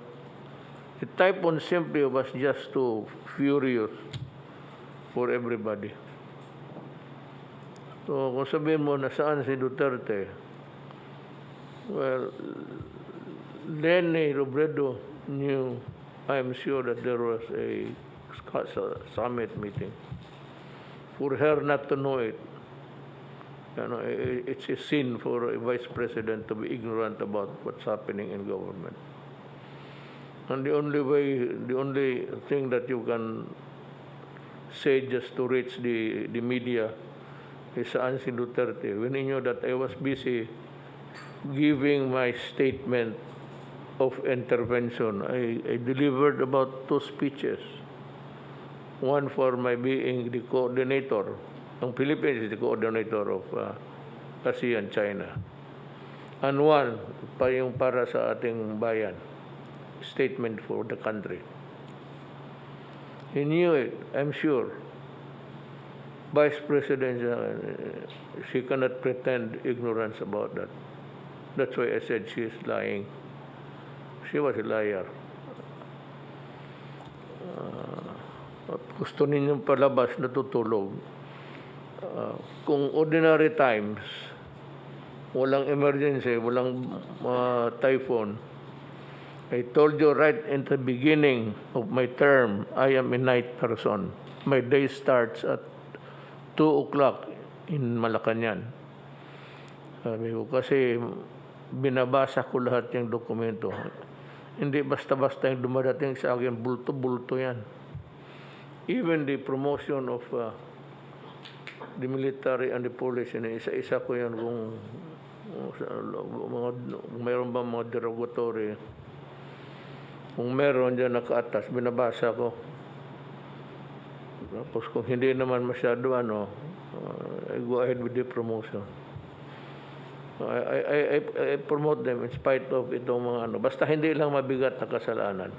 The typhoon simply was just too furious for everybody. So kung sabihin mo nasaan si Duterte, well, Lenny Robredo knew, I'm sure that there was a summit meeting. For her not to know it, It's a sin for a vice president to be ignorant about what's happening in government. And the only thing that you can say just to reach the media is si Duterte. When he knew that I was busy giving my statement of intervention, I delivered about 2 speeches. One for my being the coordinator. Ang Philippines is the coordinator of ASEAN China. And one pa yung para sa ating bayan. Statement for the country. He knew it, I'm sure. Vice President, she cannot pretend ignorance about that. That's why I said she is lying. She was a liar. At gusto ninyong palabas, natutulog. Kung ordinary times, walang emergency, walang typhoon, I told you right in the beginning of my term, I am a night person. My day starts at 2 o'clock in Malacanang. Sabi ko, kasi binabasa ko lahat yung dokumento. Hindi basta-basta yung dumadating sa akin, bulto-bulto yan. Even the promotion of the military and the police, isa-isa ko yan kung mayroon ba mga derogatory. Kung meron dyan nakaatas, binabasa ko. Tapos kung hindi naman masyado, I go ahead with the promotion. I promote them in spite of itong mga Basta hindi lang mabigat na kasalanan.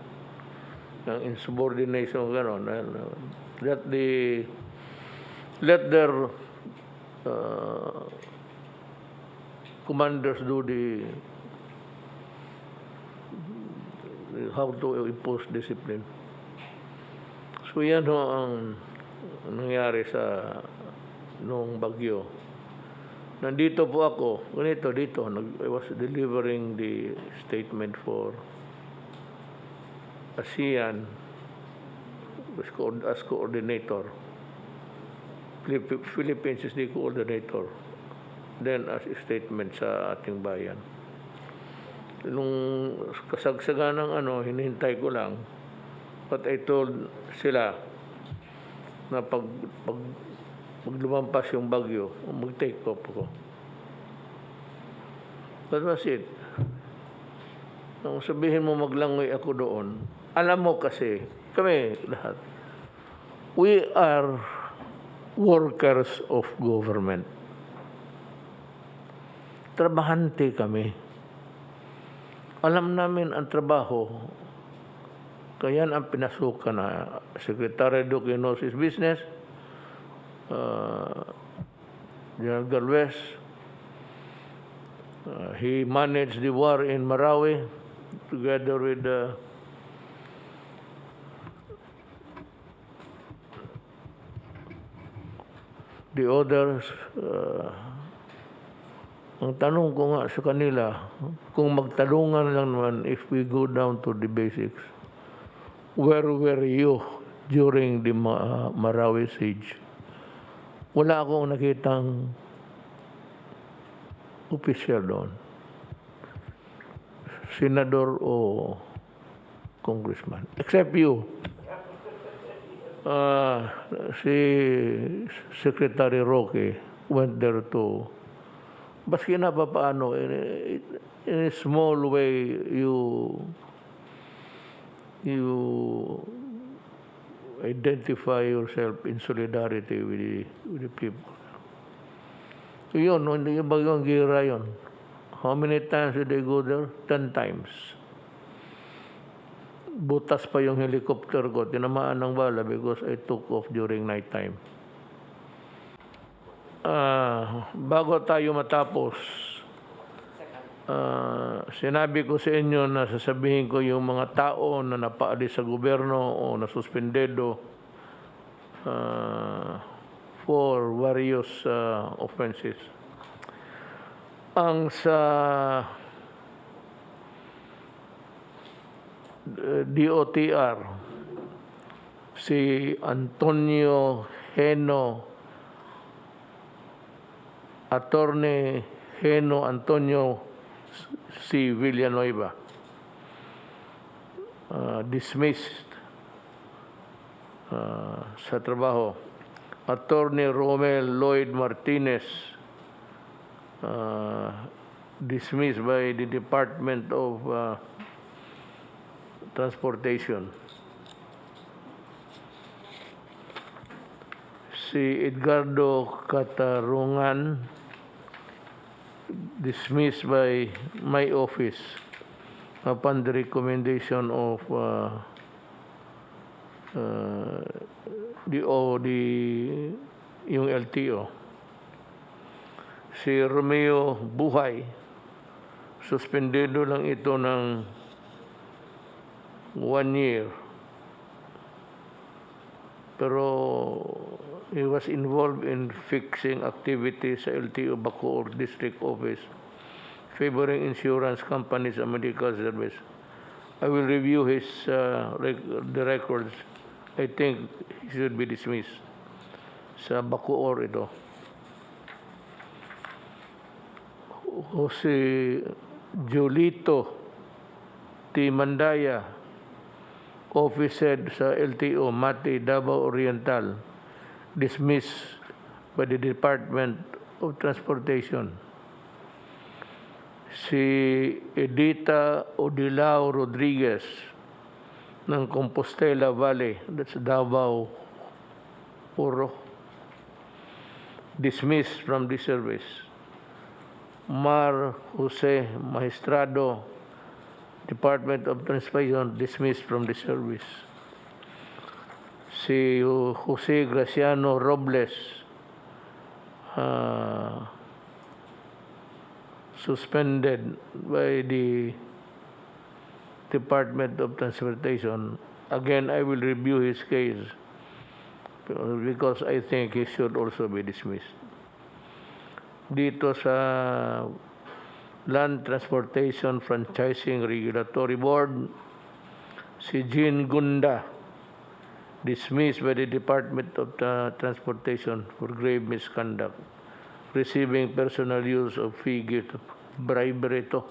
Ng insubordination, gano'n. Let their commanders do how to impose discipline. So yan ho ang nangyari sa noong bagyo. Nandito po ako, dito, I was delivering the statement for ASEAN as coordinator. Philippines is the coordinator. Then as a statement sa ating bayan. Nung kasagsagan ng hinihintay ko lang, but I told sila na pag lumampas yung bagyo, mag-take off ko. That was it. Nung sabihin mo maglangoy ako doon, alam mo kasi, kami lahat, we are workers of government. Trabahante kami. Alam namin ang trabaho, kaya ang pinasukan na Secretary Duque knows his business, General Galvez, he managed the war in Marawi together with the others. Ang tanong ko nga sa kanila, kung magtanungan lang naman, if we go down to the basics, where were you during the Marawi siege? Wala akong nakitang opisyal doon. Senador o congressman. Except you. Si Secretary Roque went there to baski na paano, in a small way, you identify yourself in solidarity with the people. So yun, hindi yung bagyong gira yun. How many times did they go there? 10 times. Butas pa yung helicopter ko, tinamaan ng bala because I took off during night time. Bago tayo matapos, sinabi ko sa inyo na sasabihin ko yung mga tao na napaalis sa gobyerno o nasuspendedo for various offenses. Ang sa DOTR, si Antonio Heno Attorney Heno Antonio C. Villanueva, dismissed sa trabaho. Attorney Romel Lloyd Martinez, dismissed by the Department of Transportation. Si Edgardo Catarungan, dismissed by my office upon the recommendation of yung LTO. Si Romeo Buhay, suspendido lang ito ng 1 year. Pero he was involved in fixing activities sa LTO Bacoor District Office, favoring insurance companies and medical service. I will review the records. I think he should be dismissed. Sa Bacoor ito. Jose Julito T. Mandaya, officer sa LTO Mati, Davao Oriental, dismissed by the Department of Transportation. Si Edita Odilao Rodriguez ng Compostela Valley, that's Davao Puro, dismissed from the service. Mar Jose Maestrado, Department of Transportation, dismissed from the service. Si Jose Graciano Robles, suspended by the Department of Transportation. Again, I will review his case because I think he should also be dismissed. Dito sa Land Transportation Franchising Regulatory Board, si Jean Gunda, dismissed by the Department of Transportation for grave misconduct, receiving personal use of fee gift, bribery to.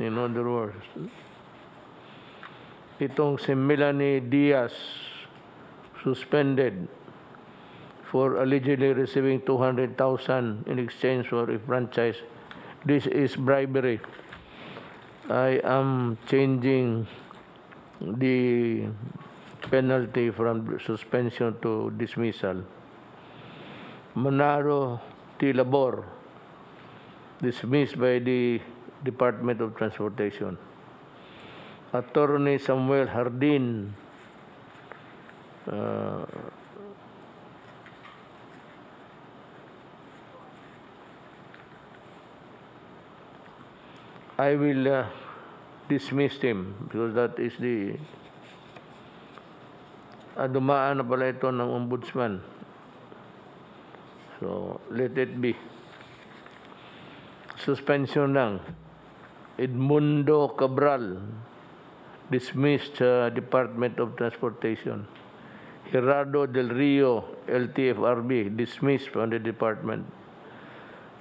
In other words, itong si Melanie Diaz, suspended for allegedly receiving 200,000 in exchange for a franchise. This is bribery. I am changing the penalty from suspension to dismissal. Manaro T. Labor, dismissed by the Department of Transportation. Attorney Samuel Hardin, I will dismiss him because that is the dumaan na pala ito ng ombudsman. So, let it be. Suspension lang. Edmundo Cabral, dismissed sa Department of Transportation. Gerardo Del Rio, LTFRB, dismissed from the department.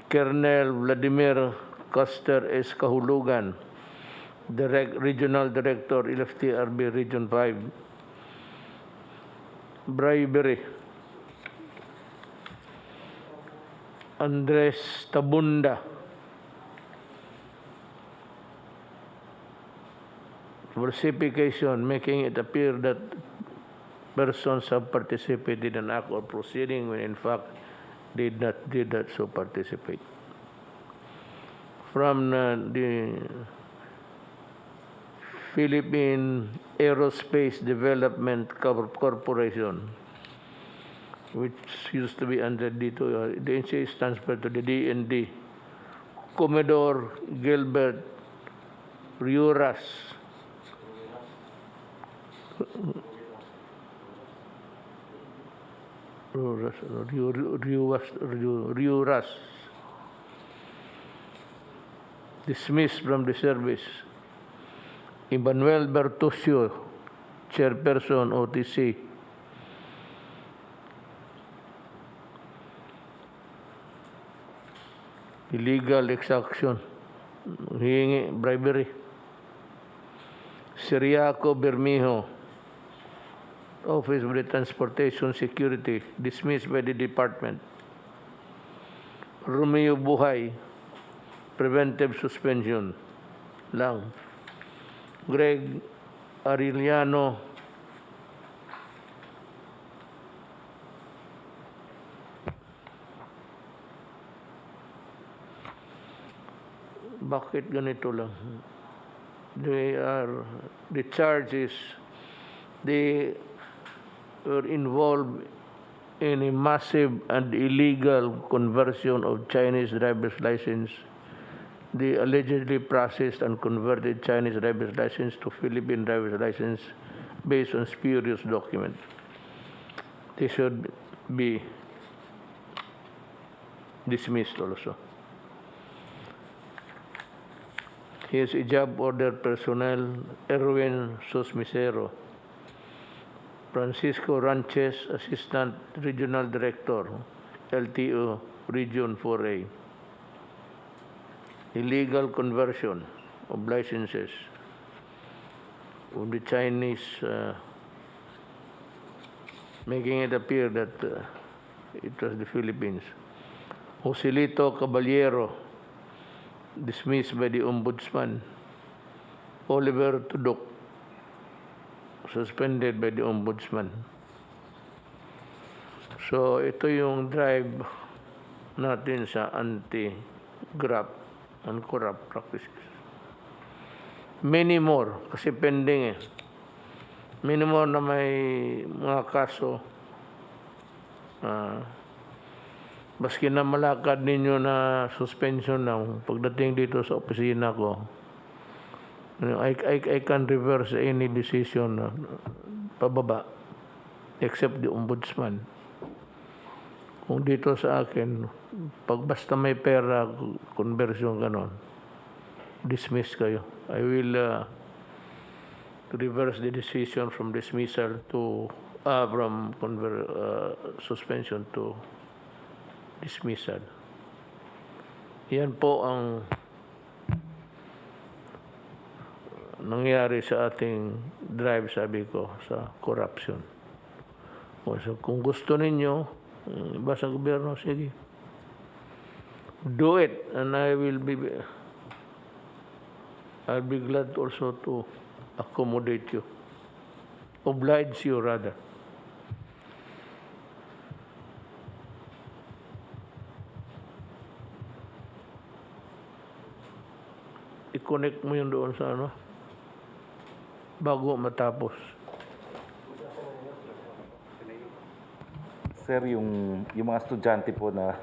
Colonel Vladimir Custer S. Kahulugan, Regional Director, LFTRB Region 5. Bribery. Andres Tabunda, falsification, making it appear that persons have participated in an act or proceeding when in fact did not so participate. From the Philippine Aerospace Development Corporation, which used to be under D2, the NCA is transferred to the DND. Commodore Gilbert Riuras, dismissed from the service. Emmanuel Bertusio, Chairperson, OTC. illegal exaction, hihingi, bribery. Siriaco Bermejo, Office of the Transportation Security, dismissed by the department. Romeo Buhay, preventive suspension lang. Greg Arellano, bakit ganito lang? The charge is they were involved in a massive and illegal conversion of Chinese driver's license. They allegedly processed and converted Chinese driver's license to Philippine driver's license based on spurious documents. They should be dismissed also. His job order personnel, Erwin Sosmisero, Francisco Ranches, Assistant Regional Director, LTO Region 4A. Illegal conversion of licenses of the Chinese, making it appear that it was the Philippines. Joselito Caballero, dismissed by the Ombudsman. Oliver Tudok, suspended by the Ombudsman. So, ito yung drive natin sa anti-graft and corrupt practices. Many more, kasi pending eh. Many more na may mga kaso. Baski na malakad ninyo na suspension lang, pagdating dito sa opisina ko, I can reverse any decision pababa, except the Ombudsman. Kung dito sa akin, pag basta may pera, conversion ganon, dismiss kayo. I will reverse the decision from dismissal to, from suspension to dismissal. Yan po ang nangyari sa ating drive, sabi ko, sa corruption. So, kung gusto ninyo, iba sa gobyerno, sige. Do it, and I'll be glad also to accommodate you. Oblige you, rather. I-connect mo yun doon sa ano, bago matapos. Sir, yung mga estudyante po na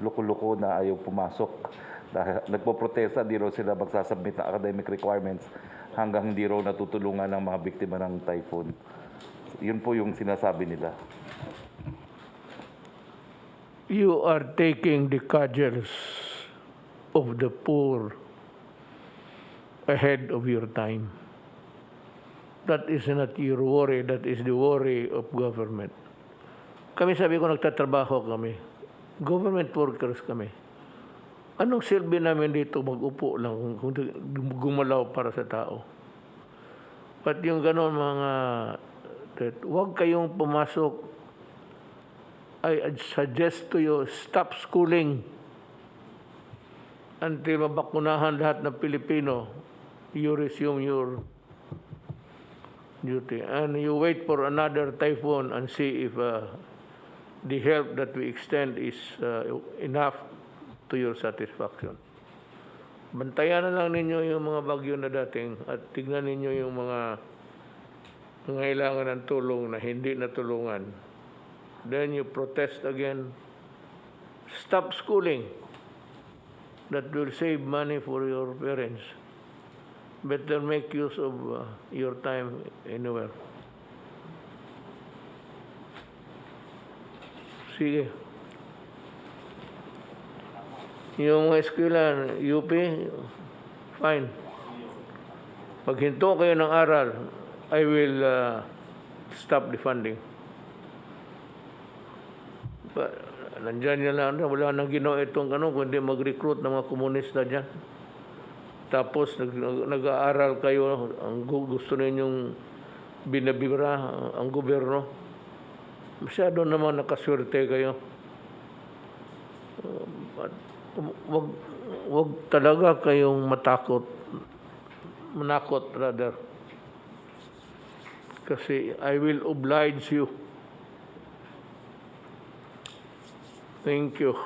loko-loko na ayaw pumasok, dahil nagpo-protesta, di raw sila magsasubmit ng academic requirements hanggang hindi raw natutulungan ng mga biktima ng typhoon. Yun po yung sinasabi nila. You are taking the cudgels of the poor ahead of your time. That is not your worry, that is the worry of government. Kami, sabi ko, nagtatrabaho kami. Government workers kami. Anong silbi namin dito mag-upo lang kung gumalaw para sa tao? But yung ganon mga, huwag kayong pumasok. I suggest to you, stop schooling until mabakunahan lahat ng Pilipino. You resume your duty. And you wait for another typhoon and see if the help that we extend is enough to your satisfaction. Bantayan na lang ninyo yung mga bagyo na dating at tignan ninyo yung mga nangailangan ng tulong na hindi natulungan. Then you protest again. Stop schooling. That will save money for your parents. Better make use of your time anywhere. Sige. Yung mga eskwela, UP, fine. Pag hinto kayo ng aral, I will stop the funding. But Nandyan yan lang, wala nang ginawa itong kundi mag-recruit ng mga komunista dyan. Tapos nag-aaral kayo, ang gusto ninyong binabira ang gobyerno. Masyado naman nakaswerte kayo. Wag talaga kayong manakot rather. Kasi I will oblige you. Thank you.